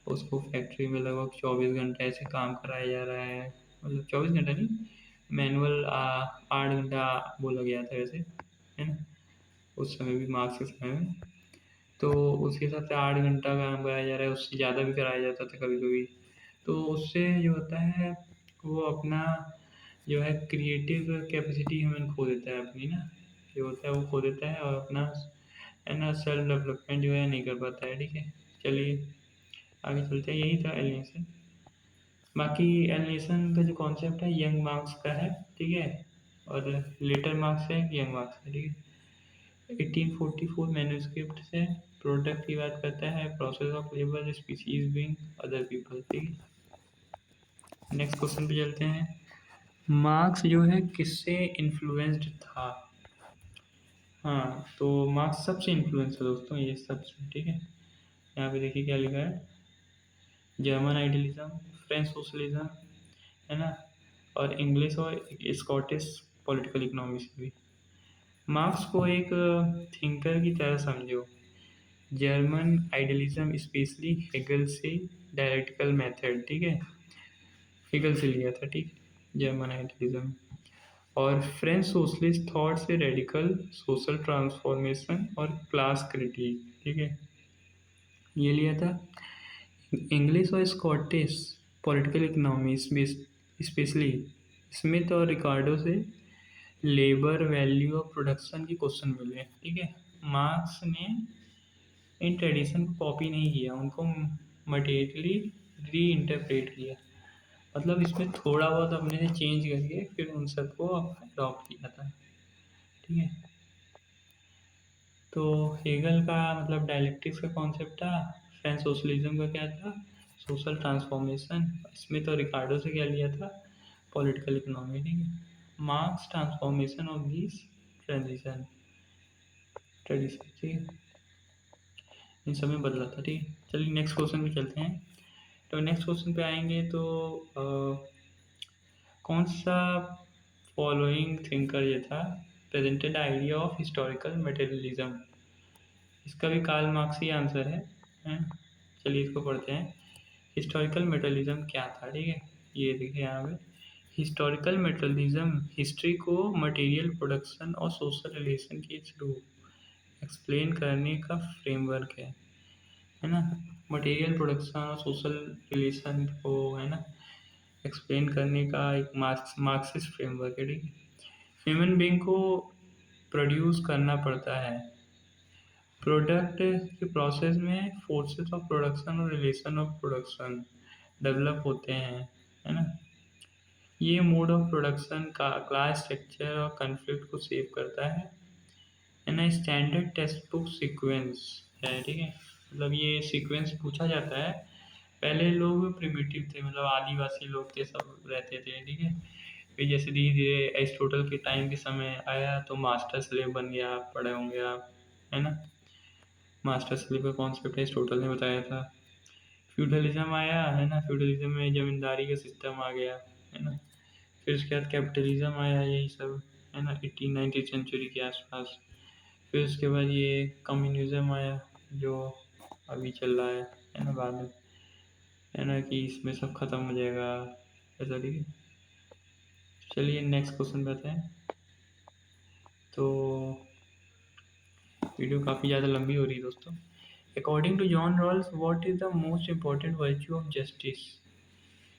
उसको फैक्ट्री में लगभग 24 घंटे ऐसे काम कराया जा रहा है, मतलब 24 घंटा नहीं, मैनुअल 8 घंटा बोला गया था वैसे, है ना, उस समय भी, मार्क्स के समय में। तो उसके हिसाब से 8 घंटा काम कराया जा रहा है, उससे ज़्यादा भी कराया जाता था कभी कभी। तो उससे जो होता है, वो अपना जो है क्रिएटिव कैपेसिटी हमें खो देता है अपनी ना, जो होता है वो खो देता है, और अपना, है ना, सेल्फ डेवलपमेंट जो है नहीं कर पाता है। ठीक है, चलिए आगे चलते हैं। यही था एलिनेशन। बाकी एलिनेशन का जो कॉन्सेप्ट है यंग मार्क्स का है, ठीक है, और लेटर मार्क्स है यंग मार्क्स है, ठीक है। 1844 मैन्युस्क्रिप्ट से प्रोडक्ट की बात करता है, process of labour, species being other people, ठीक है। नेक्स्ट क्वेश्चन पे चलते हैं। मार्क्स जो है किससे इन्फ्लुएंस्ड था? हाँ, तो मार्क्स सबसे इन्फ्लुएंस है दोस्तों, ये सबसे, ठीक है। यहाँ पे देखिए क्या लिखा है, जर्मन आइडियलिज्म, फ्रेंच सोशलिज्म, है ना, और इंग्लिश और स्कॉटिश पॉलिटिकल इकोनॉमी से भी। मार्क्स को एक थिंकर की तरह समझो। जर्मन आइडियलिज्म स्पेशली हेगल से, डायलेक्टिकल मेथड, ठीक है, हेगल से लिया था, ठीक, जर्मन आइडियलिज्म। और फ्रेंच सोशलिस्ट थॉट से रेडिकल सोशल ट्रांसफॉर्मेशन और क्लास क्रिटिक, ठीक है, ये लिया था। इंग्लिश और Scottish political economy specially Smith और रिकार्डो से लेबर वैल्यू ऑफ प्रोडक्शन की क्वेश्चन मिले, ठीक है। मार्क्स ने इन ट्रेडिशन को कॉपी नहीं किया, उनको मटेरियली री इंटरप्रेट किया, मतलब इसमें थोड़ा बहुत अपने से चेंज करके फिर उन सबको अडॉप्ट किया था, ठीक है। तो हेगल का मतलब डायलेक्टिक्स का कॉन्सेप्ट था, फ्रेंच सोशलिज्म का क्या था, सोशल ट्रांसफॉर्मेशन, स्मिथ और रिकार्डो से क्या लिया था, पॉलिटिकल इकोनॉमी, ठीक है। Marks transformation of this transition tradition, ठीक है, इन सब में बदला था, ठीक है। चलिए नेक्स्ट क्वेश्चन पे चलते हैं। तो नेक्स्ट क्वेश्चन पे आएंगे तो कौन सा फॉलोइंग थिंकर ये था presented idea of historical materialism? इसका भी कार्ल मार्क्स ही आंसर है। चलिए इसको पढ़ते हैं। हिस्टोरिकल मटेरियलिज्म क्या था, ठीक है, ये देखिए यहाँ पे। हिस्टोरिकल मटेरियलिज्म हिस्ट्री को मटेरियल प्रोडक्शन और सोशल रिलेशन के थ्रू एक्सप्लेन करने का फ्रेमवर्क है ना। मटेरियल प्रोडक्शन और सोशल रिलेशन को, है ना, एक्सप्लेन करने का एक मार्क्सिस्ट फ्रेमवर्क है, ठीक है। ह्यूमन बीइंग को प्रोड्यूस करना पड़ता है, प्रोडक्ट के प्रोसेस में फोर्सेस ऑफ प्रोडक्शन और रिलेशन ऑफ प्रोडक्शन डेवलप होते हैं, है ना। ये मोड ऑफ प्रोडक्शन का क्लास स्ट्रक्चर और कन्फ्लिक्ट को सेव करता है ना। स्टैंडर्ड टेक्स्ट बुक सीक्वेंस है, ठीक है, मतलब ये सीक्वेंस पूछा जाता है। पहले लोग प्रिमिटिव थे, मतलब आदिवासी लोग थे, सब रहते थे, ठीक है। फिर जैसे धीरे धीरे एरिस्टोटल के टाइम के समय आया तो मास्टर स्लेव बन गया, आप पढ़े होंगे आप, है ना। मास्टर स्लेव का कॉन्सेप्ट एरिस्टोटल ने बताया था। फ्यूडलिज्म आया, है ना, फ्यूडलिज्म में जमींदारी का सिस्टम आ गया, है ना। फिर उसके बाद कैपिटलिज्म आया, यही सब, है ना, 18th-19th सेंचुरी के आसपास। फिर उसके बाद ये कम्युनिज्म आया, जो अभी चल रहा है ना, बाद में, है ना, कि इसमें सब खत्म हो जाएगा, ऐसा, ठीक है। चलिए नेक्स्ट क्वेश्चन पे आते हैं। तो वीडियो काफ़ी ज़्यादा लंबी हो रही है दोस्तों। According to John Rawls what is the most important virtue of justice?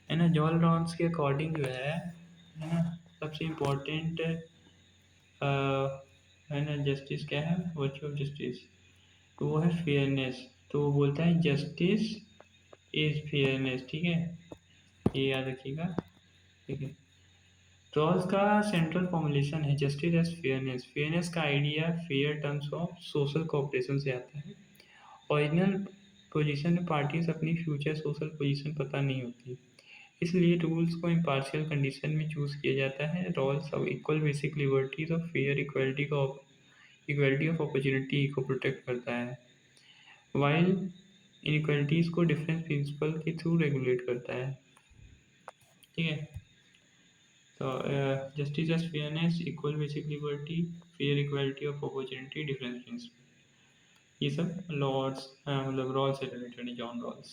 है ना, जॉन रॉल्स के अकॉर्डिंग जो है ना, सबसे इम्पोर्टेंट है ना, जस्टिस क्या है, वर्च्यू ऑफ जस्टिस, तो वो है फेयरनेस। तो वो बोलता है जस्टिस इज फेयरनेस, ठीक है, ये याद रखिएगा, ठीक है। रॉल्स का सेंट्रल फॉर्मुलेशन है जस्टिस एज फेयरनेस। फेयरनेस का idea fair terms of social cooperation से आता है। ओरिजिनल पोजीशन में पार्टीज अपनी फ्यूचर सोशल पोजीशन पता नहीं होती, इसलिए रूल्स को इम्पार्शियल कंडीशन में चूज किया जाता है। Rawls of equal basic liberties और फेयर इक्वलिटी का इक्वलिटी ऑफ अपॉर्चुनिटी को प्रोटेक्ट करता है, वाइल इनइक्वलिटीज को डिफरेंस प्रिंसिपल के थ्रू रेगुलेट करता है। ठीक है, तो justice as fairness, equal basic liberty, fair equality of opportunity, difference principle, ये सब लॉर्ड्स मतलब रॉल्स से रिलेटेड है, जॉन रॉल्स।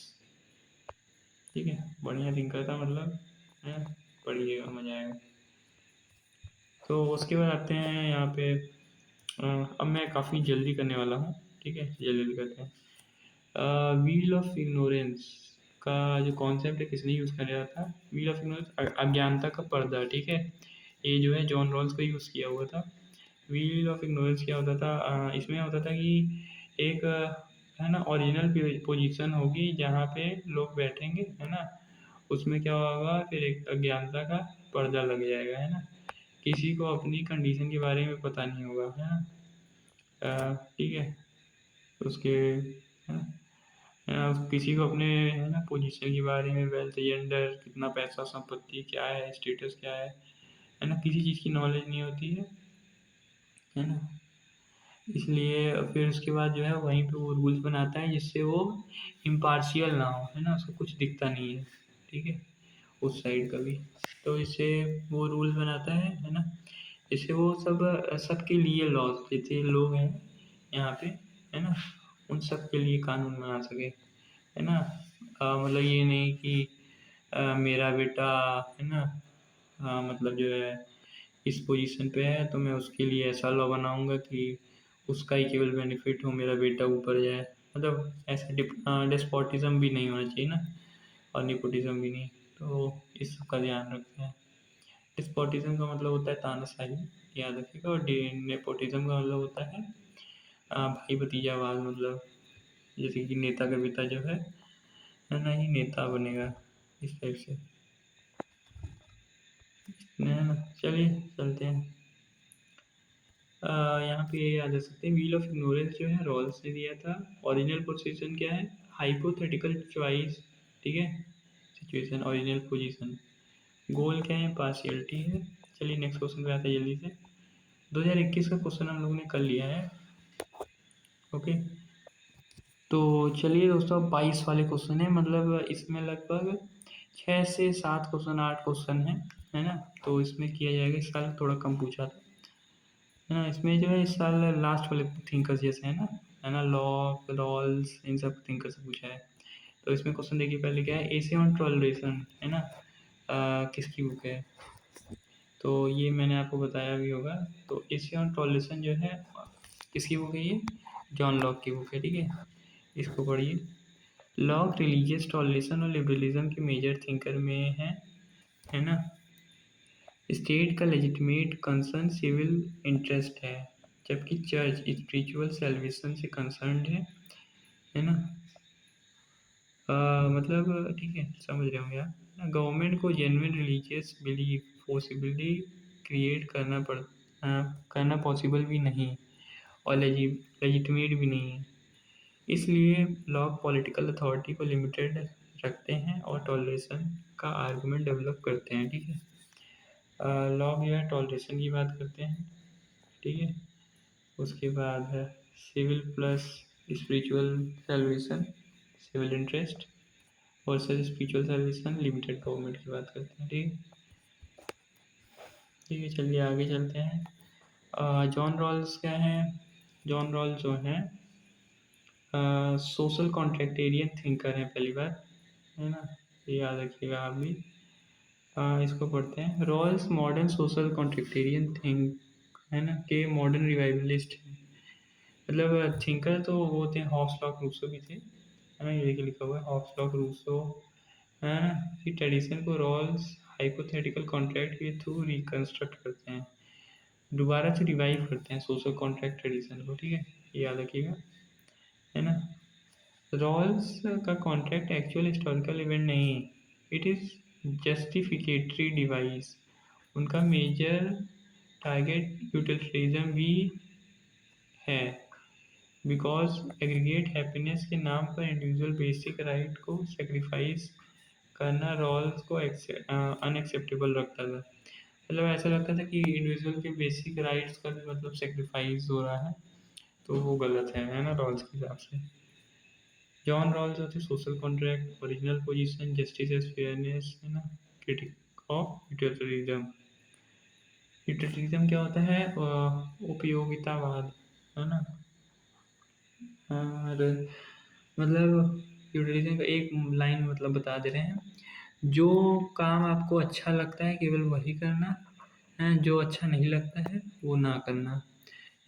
ठीक है, बढ़िया थिंकर था, मतलब है, पढ़िएगा मजा आएगा। तो उसके बाद आते हैं यहाँ पे अब मैं काफ़ी जल्दी करने वाला हूँ। ठीक है, जल्दी जल्दी करते हैं। व्हील ऑफ इग्नोरेंस का जो कॉन्सेप्ट है किसने यूज़ कराया था? व्हील ऑफ इग्नोरेंस, अज्ञानता का पर्दा। ठीक है, ये जो है जॉन रॉल्स का यूज़ किया हुआ था। व्हील ऑफ इग्नोरेंस क्या होता था? इसमें होता था कि एक है ना ओरिजिनल पोजीशन होगी जहाँ पे लोग बैठेंगे, है ना, उसमें क्या होगा, फिर एक अज्ञानता का पर्दा लग जाएगा, है ना, किसी को अपनी कंडीशन के बारे में पता नहीं होगा, है ना। ठीक है, उसके है ना, किसी को अपने है ना पोजीशन के बारे में, वेल्थ, जेंडर, कितना पैसा, संपत्ति क्या है, स्टेटस क्या है ना, किसी चीज़ की नॉलेज नहीं होती है ना। इसलिए फिर उसके बाद जो है वहीं पे वो रूल्स बनाता है जिससे वो इम्पार्शियल ना हो, है ना, उसको कुछ दिखता नहीं है। ठीक है, उस साइड का भी, तो इससे वो रूल्स बनाता है ना, इससे वो सब सबके लिए लॉज, जितने लोग हैं यहाँ पे, है ना, उन सब के लिए कानून बना सके, है ना। मतलब ये नहीं कि मेरा बेटा है ना, मतलब जो है इस पोजीशन पे है तो मैं उसके लिए ऐसा लॉ बनाऊंगा कि उसका ही केवल बेनिफिट हो, मेरा बेटा ऊपर जाए, मतलब ऐसा डेस्पोटिज्म भी नहीं होना चाहिए ना, और निपोटिज्म भी नहीं। तो इस सब का ध्यान रखते हैं। डेस्पोटिज्म का मतलब होता है तानाशाही, याद रखिएगा, और नेपोटिज्म का मतलब होता है भाई भतीजावाद, मतलब जैसे कि नेता का बेटा जो है ना, ही नेता बनेगा, इस टाइप से, है ना। चलिए चलते हैं। यहाँ पे ये याद रख सकते हैं, व्हील ऑफ इग्नोरेंस जो है रॉल्स ने दिया था। ओरिजिनल पोजीशन क्या है? Hypothetical choice. ठीक है, सिचुएशन, ओरिजिनल पोजीशन। गोल क्या है? पार्शियलिटी है। चलिए नेक्स्ट क्वेश्चन पे आते हैं जल्दी से। 2021 का क्वेश्चन हम लोगों ने कर लिया है। ओके, तो चलिए दोस्तों, 22 वाले क्वेश्चन है, मतलब इसमें लगभग 6 से 7 क्वेश्चन, 8 क्वेश्चन है ना। तो इसमें किया जाएगा, इस साल थोड़ा कम पूछा था, है ना। इसमें जो है इस साल लास्ट वाले थिंकर्स जैसे है ना, लॉक, रॉल्स, इन सब थिंकर से पूछा है। तो इसमें क्वेश्चन देखिए, पहले क्या है, एसे ऑन टॉलरेशन, है ना, किसकी बुक है? तो ये मैंने आपको बताया भी होगा। तो एसे ऑन टॉलरेशन जो है किसकी बुक है? ये जॉन लॉक की बुक है। ठीक है, इसको पढ़िए। लॉक रिलीजियस टॉलरेशन और लिबरलिज्म के मेजर थिंकर में है ना। स्टेट का लेजिटिमेट कंसर्न सिविल इंटरेस्ट है, जबकि चर्च स्पिरिचुअल सेल्वेशन से कंसर्न्ड है ना। मतलब ठीक है, समझ रहे होंगे आप। गवर्नमेंट को genuine religious belief possibility create करना पॉसिबल भी नहीं, और लेजिटिमेट भी नहीं है। इसलिए लॉ पॉलिटिकल अथॉरिटी को लिमिटेड रखते हैं और टॉलरेशन का आर्गुमेंट डेवलप करते हैं। ठीक है, लॉ जो है टॉलरेशन की बात करते हैं। ठीक है, उसके बाद है civil plus spiritual salvation, civil interest versus spiritual salvation, limited government की बात करते हैं। ठीक है, ठीक है, चलिए आगे चलते हैं। जॉन रॉल्स क्या है? जॉन रॉल्स जो है सोशल कॉन्ट्रैक्टेरियन थिंकर हैं, पहली बार, है ना, ये याद रखिएगा आप भी। इसको पढ़ते हैं। रॉल्स मॉडर्न सोशल कॉन्ट्रैक्टेरियन थिंक, है ना, के मॉडर्न रिवाइवलिस्ट हैं। मतलब थिंकर तो वो थे, हॉब्स लॉक रूसो भी थे, है ना, ये देखिए लिखा हुआ है हॉब्स लॉक रूसो, है ना। फिर ट्रेडिशन को रॉल्स हाइपोथेटिकल कॉन्ट्रैक्ट के थ्रू रिकंस्ट्रक्ट करते हैं, दोबारा से रिवाइव करते हैं सोशल कॉन्ट्रैक्ट ट्रेडिशन को। ठीक है, ये याद रखिएगा, है ना। रॉल्स का कॉन्ट्रैक्ट एक्चुअल हिस्टोरिकल इवेंट नहीं, इट इज़ जस्टिफिकेटरी डिवाइस। उनका मेजर टारगेट यूटिलिटरिज्म भी है, बिकॉज एग्रीगेट हैप्पीनेस के नाम पर इंडिविजुअल बेसिक राइट को सेक्रीफाइस करना रॉल्स को अनएक्सेप्टेबल रखता था। मतलब ऐसा लगता था कि इंडिविजुअल के बेसिक राइट्स का भी मतलब सेक्रीफाइस हो रहा है, तो वो गलत है ना रॉल्स के हिसाब से। जॉन रॉल्स होते social contract, original position, justice as fairness, है ना, क्रिटिक ऑफ यूटिलिटरिज्म। यूटिलिटरिज्म क्या होता है? उपयोगितावाद, है ना। और मतलब यूटिलिज्म का एक लाइन मतलब बता दे रहे हैं, जो काम आपको अच्छा लगता है केवल वही करना है, जो अच्छा नहीं लगता है वो ना करना।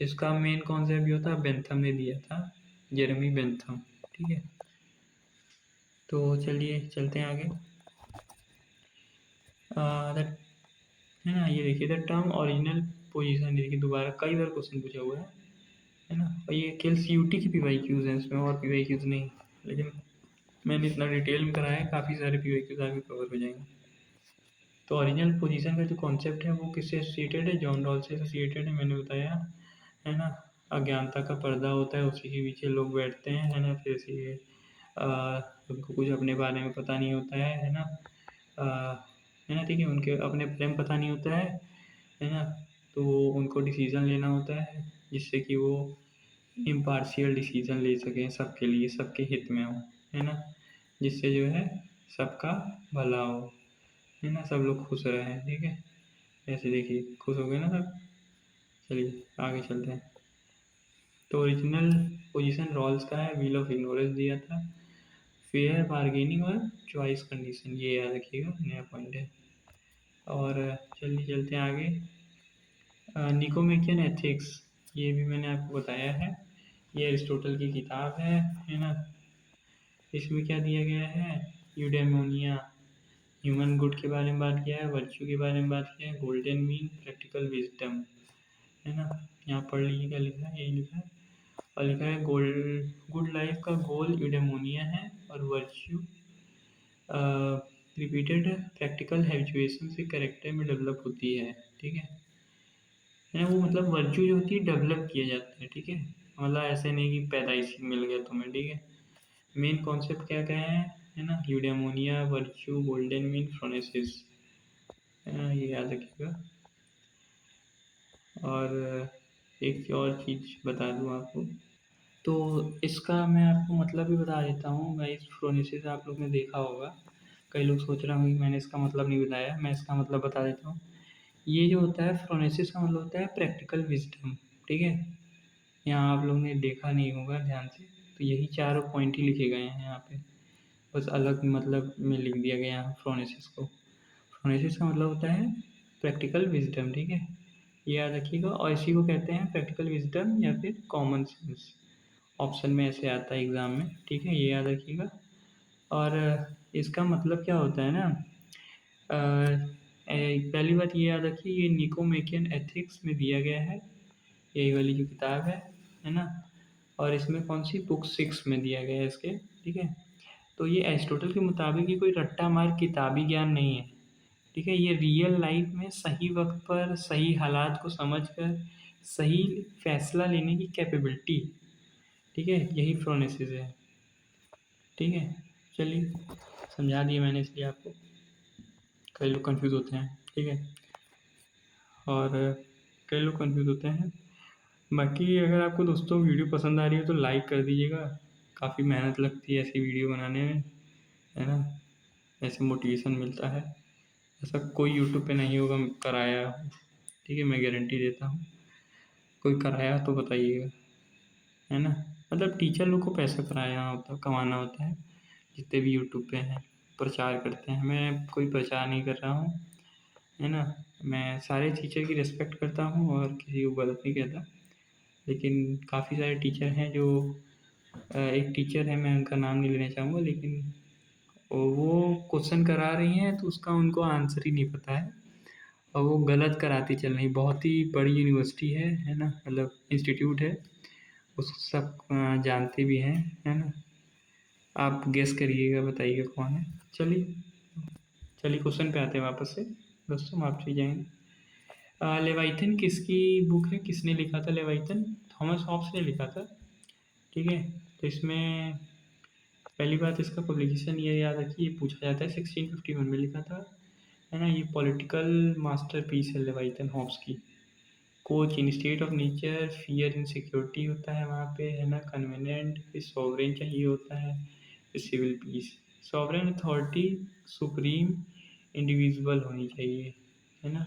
इसका मेन कॉन्सेप्ट ये होता है, बेंथम ने दिया था, जेरेमी बेंथम। ठीक है, तो चलिए चलते हैं आगे। है ना, ये देखिए द टर्म ओरिजिनल पोजीशन, देखिए दोबारा कई बार क्वेश्चन पूछा हुआ है ना। और ये केवल CUT की PYQs हैं, इसमें और PYQs नहीं, लेकिन मैंने इतना डिटेल में कराया है, काफ़ी सारे PYQs आगे कवर हो जाएंगे। तो ओरिजिनल पोजीशन का जो कॉन्सेप्ट है वो किससे एसोसिएटेड है? जॉन रॉल्स से एसोसिएटेड है, मैंने बताया है ना। अज्ञानता का पर्दा होता है, उसी के पीछे लोग बैठते हैं, है ना। फिर से उनको कुछ अपने बारे में पता नहीं होता है ना। है ना, ठीक है, उनके अपने बारे में पता नहीं होता है ना। तो उनको डिसीज़न लेना होता है जिससे कि वो इम्पार्शियल डिसीज़न ले सकें, सबके लिए, सबके हित में हो, है ना, जिससे जो है सबका भला हो, है ना, सब लोग खुश रहें। ठीक है, ऐसे देखिए खुश हो गए ना सब। चलिए आगे चलते हैं। तो ओरिजिनल पोजीशन रॉल्स का है, व्हील ऑफ इग्नोरेंस दिया था, फेयर बार्गेनिंग और चॉइस कंडीशन, ये याद रखिएगा, नया पॉइंट है। और चलिए चलते हैं आगे। निकोमेकियन एथिक्स, ये भी मैंने आपको बताया है, ये अरिस्टोटल की किताब है ना। इसमें क्या दिया गया है? यूडेमोनिया, ह्यूमन गुड के बारे में बात किया है, वर्च्यू के बारे में बात किया है, गोल्डन मीन, प्रैक्टिकल विजडम, है ना। यहाँ पढ़ लीजिए क्या लिखा है, यही लिखा है। और लिखा है गुड लाइफ का गोल यूडेमोनिया है, और वर्च्यू रिपीटेड प्रैक्टिकल हैबिचुएशन से करेक्टर में डेवलप होती है। ठीक है, वो मतलब वर्च्यू जो होती है डेवलप किया जाता है। ठीक है, मतलब ऐसे नहीं कि पैदाइशी मिल गया तुम्हें। ठीक है, मेन कॉन्सेप्ट क्या क्या है ना, यूडेमोनिया, वर्च्यू, गोल्डन मीन, फ्रोनेसिस, ये याद रखिएगा। और एक और चीज़ बता दूँ आपको, तो इसका मैं आपको मतलब भी बता देता हूँ। गाइस, फ्रोनेसिस आप लोग ने देखा होगा, कई लोग सोच रहे होंगे कि मैंने इसका मतलब नहीं बताया, मैं इसका मतलब बता देता हूँ। ये जो होता है फ्रोनेसिस का मतलब होता है प्रैक्टिकल विजडम। ठीक है, यहाँ आप लोगों ने देखा नहीं होगा ध्यान से, तो यही चारों पॉइंट ही लिखे गए हैं यहाँ पे, बस अलग मतलब में लिख दिया गया है फ्रोनेसिस को। फ्रोनेसिस का मतलब होता है प्रैक्टिकल विजडम। ठीक है, ये याद रखिएगा, और इसी को कहते हैं प्रैक्टिकल विजडम या फिर कॉमन सेंस। ऑप्शन में ऐसे आता है एग्ज़ाम में। ठीक है, ये याद रखिएगा। और इसका मतलब क्या होता है ना, पहली बात ये याद रखिए, ये निकोमेकियन एथिक्स में दिया गया है, यही वाली जो किताब है ना। और इसमें कौन सी बुक 6 में दिया गया है इसके। ठीक है, तो ये एरिस्टोटल के मुताबिक ये कोई रट्टा मार किताबी ज्ञान नहीं है। ठीक है, ये रियल लाइफ में सही वक्त पर सही हालात को समझकर सही फैसला लेने की कैपेबिलिटी। ठीक है, यही फ्रोनेसिस है। ठीक है, चलिए समझा दिया मैंने इसलिए आपको, कई लोग कंफ्यूज होते हैं। ठीक है, और कई लोग कंफ्यूज होते हैं। बाकी अगर आपको दोस्तों वीडियो पसंद आ रही है तो लाइक कर दीजिएगा, काफ़ी मेहनत लगती है ऐसी वीडियो बनाने में, है ना, ऐसे मोटिवेशन मिलता है। ऐसा कोई यूट्यूब पे नहीं होगा कराया हो। ठीक है, मैं गारंटी देता हूँ, कोई कराया तो बताइएगा, है ना। मतलब टीचर लोग को पैसा कराया होता, कमाना होता है, जितने भी यूट्यूब पे हैं प्रचार करते हैं। मैं कोई प्रचार नहीं कर रहा हूँ, है ना। मैं सारे टीचर की रिस्पेक्ट करता हूँ और किसी को गलत नहीं कहता, लेकिन काफ़ी सारे टीचर हैं जो एक टीचर है, मैं उनका नाम नहीं लेना चाहूँगा, लेकिन वो क्वेश्चन करा रही हैं तो उसका उनको आंसर ही नहीं पता है, और वो गलत कराती चल रही। बहुत ही बड़ी यूनिवर्सिटी है ना, मतलब इंस्टीट्यूट है, उसको सब जानते भी हैं, है ना। आप गेस करिएगा, बताइएगा कौन है। चलिए चलिए क्वेश्चन पे आते हैं वापस से, दोस्तों माफ कीजिए जाएंगे। लेवाइथन किसकी बुक है, किसने लिखा था लेवाइथन? थॉमस हॉब्स ने लिखा था। ठीक है, तो इसमें पहली बात इसका पब्लिकेशन ये याद रखिए, ये पूछा जाता है 1651 में लिखा था, है ना। ये पॉलिटिकल मास्टरपीस है लेवाइथन हॉब्स की। Coach in state of nature, fear in security होता है वहाँ पे, है ना। कन्वीनियंट, फिर सॉवरेन चाहिए होता है, फिर civil peace. Sovereign authority supreme individual होनी चाहिए, है ना।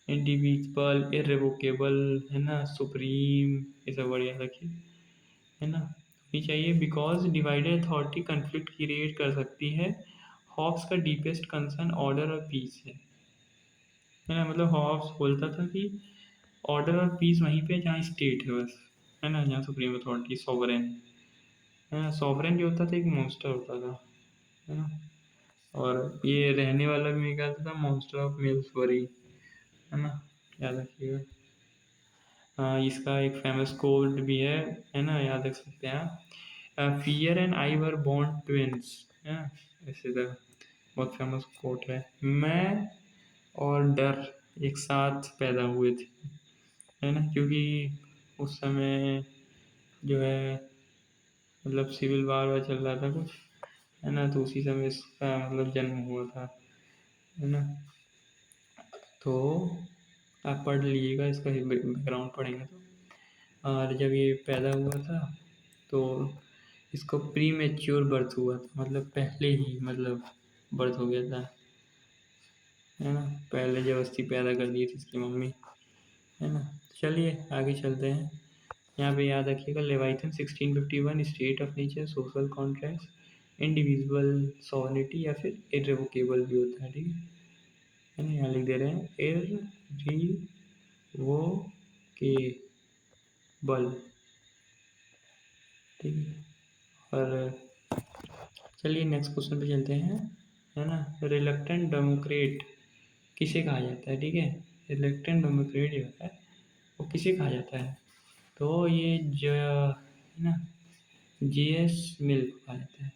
इंडिविजुअल, इररिवोकेबल, है ना। सुप्रीम, ये सब बढ़िया रखिए, है ना। ये चाहिए because divided authority conflict create कर सकती है। हॉब्स का डीपेस्ट कंसर्न ऑर्डर और पीस है ना। मतलब हॉब्स बोलता था कि ऑर्डर और पीस वहीं पे जहाँ स्टेट है बस, है ना, जहाँ सुप्रीम अथॉरिटी सॉवरेन, है ना। सॉवरेन जो होता था एक मॉन्स्टर होता था, है ना। और ये रहने वाला भी निकालता था मॉन्स्टर ऑफ मिल्सबरी, है ना, याद रखिएगा। हाँ, इसका एक फेमस कोट भी है ना, याद रख सकते हैं आप। Fear and I were born twins, है ना, ऐसे था। बहुत फेमस कोट है। मैं और डर एक साथ पैदा हुए थे, है ना, क्योंकि उस समय जो है मतलब सिविल वार चल रहा था कुछ, है ना, तो उसी समय इसका मतलब जन्म हुआ था, है ना। तो आप पढ़ लीजिएगा, इसका बैकग्राउंड पढ़ेंगे तो। और जब ये पैदा हुआ था तो इसको प्री मैच्योर बर्थ हुआ था, मतलब पहले ही मतलब बर्थ हो गया था, है ना। पहले जबरदस्ती पैदा कर दी थी इसकी मम्मी, है ना। चलिए आगे चलते हैं। यहाँ पे याद रखिएगा Leviathan 1651 state of nature, social contracts, individual sovereignty या फिर इररिवोकेबल भी होता है, ठीक है ना। यहाँ लिख दे रहे हैं इररिवोकेबल, ठीक है। और चलिए नेक्स्ट क्वेश्चन पे चलते हैं, है ना। रिलक्टेंट डेमोक्रेट किसे कहा जाता है, ठीक है। रिलक्टेंट डेमोक्रेट जो है वो किसे कहा जाता है? तो ये जो है ना, जेएस मिल को कहा जाता है।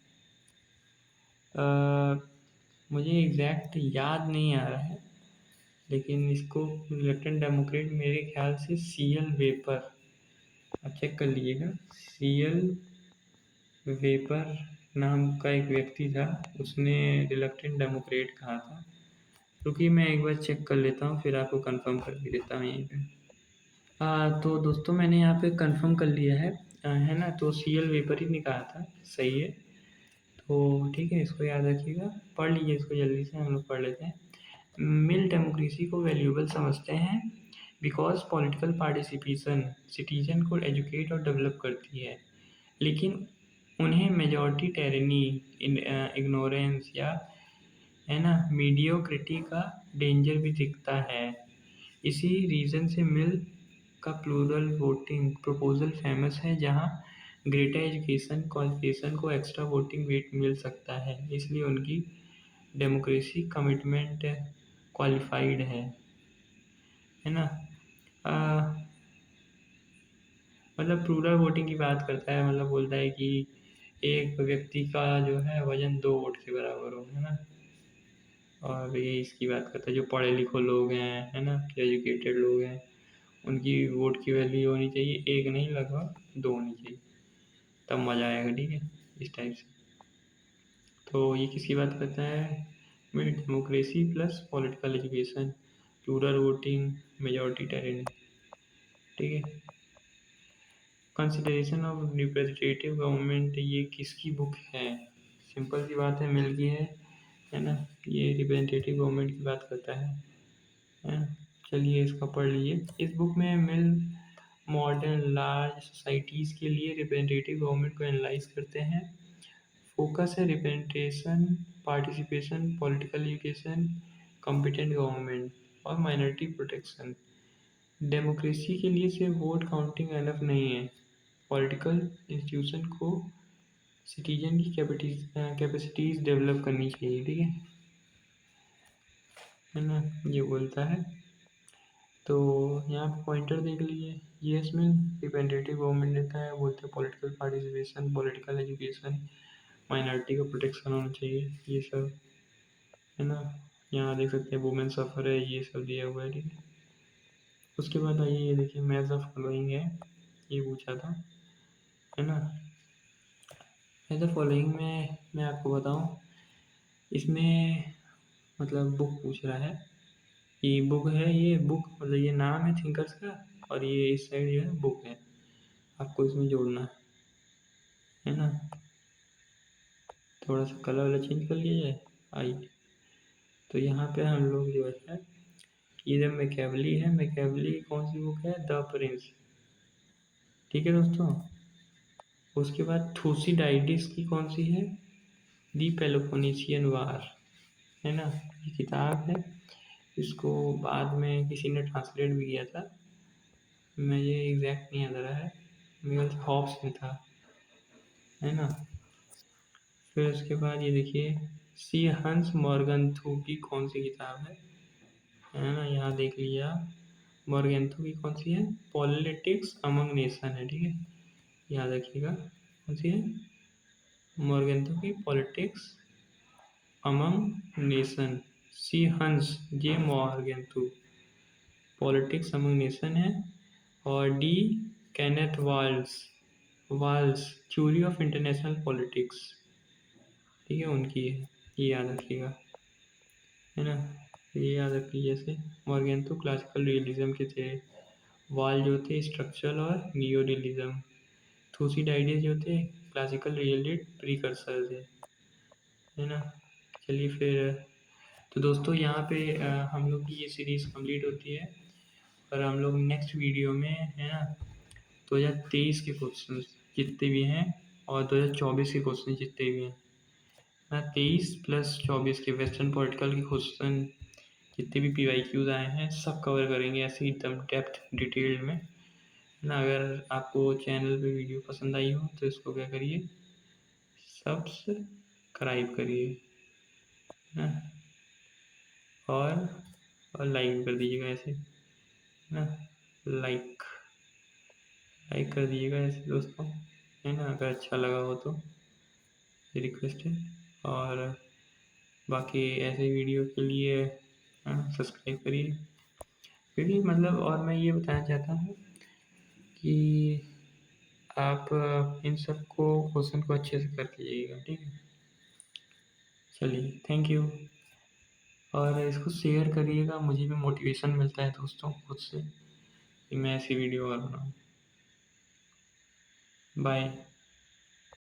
मुझे एग्जैक्ट याद नहीं आ रहा है, लेकिन इसको रिलक्टेंट डेमोक्रेट मेरे ख्याल से सीएल वेपर, आप चेक कर लीजिएगा। सीएल वेपर नाम का एक व्यक्ति था, उसने रिलक्टेंट डेमोक्रेट कहा था। क्योंकि मैं एक बार चेक कर लेता हूँ, फिर आपको कंफर्म करके देता हूँ यहीं पे। तो दोस्तों मैंने यहाँ पे कंफर्म कर लिया है, है ना। तो सीएल वेपर ही ने कहा था, सही है। तो ठीक है, इसको याद रखिएगा, पढ़ लीजिए इसको जल्दी से, हम लोग पढ़ लेते हैं। मिल डेमोक्रेसी को वैल्यूएबल समझते हैं बिकॉज पॉलिटिकल पार्टिसिपेशन सिटीजन को एजुकेट और डेवलप करती है, लेकिन उन्हें मेजॉरिटी टेरनी, इग्नोरेंस या, है ना, मीडियोक्रिटी का डेंजर भी दिखता है। इसी रीज़न से मिल का प्लूरल वोटिंग प्रपोजल फेमस है, जहां ग्रेटर एजुकेशन क्वालिफिकेशन को एक्स्ट्रा वोटिंग वेट मिल सकता है, इसलिए उनकी डेमोक्रेसी कमिटमेंट क्वालिफाइड है ना। आ, मतलब प्लूरल वोटिंग की बात करता है, मतलब बोलता है कि एक व्यक्ति का जो है वजन 2 वोट के बराबर हो, है ना। और ये इसकी बात करता है जो पढ़े लिखे लोग हैं, है ना, जो एजुकेटेड लोग हैं, उनकी वोट की वैल्यू होनी चाहिए, एक नहीं लगभग 2 होनी चाहिए, तब मज़ा आएगा, ठीक है, इस टाइप से। तो ये किसकी बात करता है? Mill democracy plus political education, plural voting, majority tyranny, ठीक है। कंसिडरेशन ऑफ रिप्रेजेंटेटिव गवर्नमेंट, ये किसकी बुक है? सिंपल सी बात है, मिल की है ना। ये रिप्रेजेंटेटिव गवर्नमेंट की बात करता है ना। चलिए इसका पढ़ लीजिए। इस बुक में मिल मॉडर्न लार्ज सोसाइटीज़ के लिए रिप्रेजेंटेटिव गवर्नमेंट को एनालाइज करते हैं। फोकस है representation, participation, political education, competent government और माइनॉरिटी प्रोटेक्शन। डेमोक्रेसी के लिए सिर्फ वोट काउंटिंग एनफ नहीं है, पॉलिटिकल इंस्टीट्यूशन को सिटीजन की कैपेसिटीज डेवलप करनी चाहिए, ठीक है ना, ये बोलता है। तो यहाँ पे पॉइंटर देख लीजिए। यस में रिप्रेजेंटेटिव गवर्नमेंट देता है, बोलते हैं political participation, political education, minority का प्रोटेक्शन होना चाहिए, ये सब, है ना। यहाँ देख सकते हैं वुमेन सफर है, ये सब दिया हुआ है, ठीक है। उसके बाद आइए ये देखिए मैच द फॉलोइंग है, ये पूछा था, है ना। मैच द फॉलोइंग में मैं आपको बताऊं, इसमें मतलब बुक पूछ रहा है कि बुक है, ये बुक मतलब ये नाम है थिंकर्स का, और ये इस साइड जो है बुक है, आपको इसमें जोड़ना है ना। थोड़ा सा कलर वाला चेंज कर लिया जाए, आइए। तो यहाँ पे हम लोग जो है ये मैकेवली है, मैकेवली कौन सी बुक है, द प्रिंस, ठीक है दोस्तों। उसके बाद थूसिडाइडिस की कौन सी है, दी पेलोपोनेशियन वार, है ना। ये किताब है, इसको बाद में किसी ने ट्रांसलेट भी किया था, मुझे एग्जैक्ट नहीं याद आ रहा है, मेरे हॉब्स में था, है ना। फिर उसके बाद ये देखिए सी हंस मॉर्गन्थू की कौन सी किताब है ना, यहाँ देख लिया। मॉर्गन्थू की कौन सी है, पॉलिटिक्स अमंग नेशन है, ठीक है, याद रखिएगा कौन सी है, मॉर्गन्थू की politics among nation. C Hans J Morgenthau politics among nation है। और D Kenneth Waltz Waltz theory of international politics, ठीक है, उनकी है, ये याद रखिएगा, है ना। ये याद रखिए, जैसे मॉर्गेंथो क्लासिकल रियलिज्म के थे, वाल जो थे स्ट्रक्चरल और नियो रियलिज्म, थूसिडाइडिस जो थे क्लासिकल रियलिस्ट प्रीकर्सर थे, है ना। चलिए फिर, तो दोस्तों यहाँ पे हम लोग की ये सीरीज़ कंप्लीट होती है, और हम लोग नेक्स्ट वीडियो में, है ना, 2023 के क्वेश्चन जितने भी हैं और 2024 के क्वेश्चन जितने भी हैं ना, 23 प्लस 24 के वेस्टर्न पॉलिटिकल के क्वेश्चन जितने भी PYQs आए हैं सब कवर करेंगे ऐसे एकदम डेप्थ डिटेल में ना। अगर आपको चैनल पे वीडियो पसंद आई हो तो इसको क्या करिए, सब्सक्राइब करिए ना, और लाइक कर दीजिएगा ऐसे ना, लाइक लाइक कर दीजिएगा ऐसे दोस्तों, है ना, अगर अच्छा लगा हो तो, ये रिक्वेस्ट है। और बाकी ऐसे वीडियो के लिए सब्सक्राइब करिए। क्योंकि मतलब, और मैं ये बताना चाहता हूँ कि आप इन सब को क्वेश्चन को अच्छे से कर लीजिएगा, ठीक है। चलिए, थैंक यू, और इसको शेयर करिएगा, मुझे भी मोटिवेशन मिलता है दोस्तों खुद से कि मैं ऐसी वीडियो और बनाऊँ। बाय।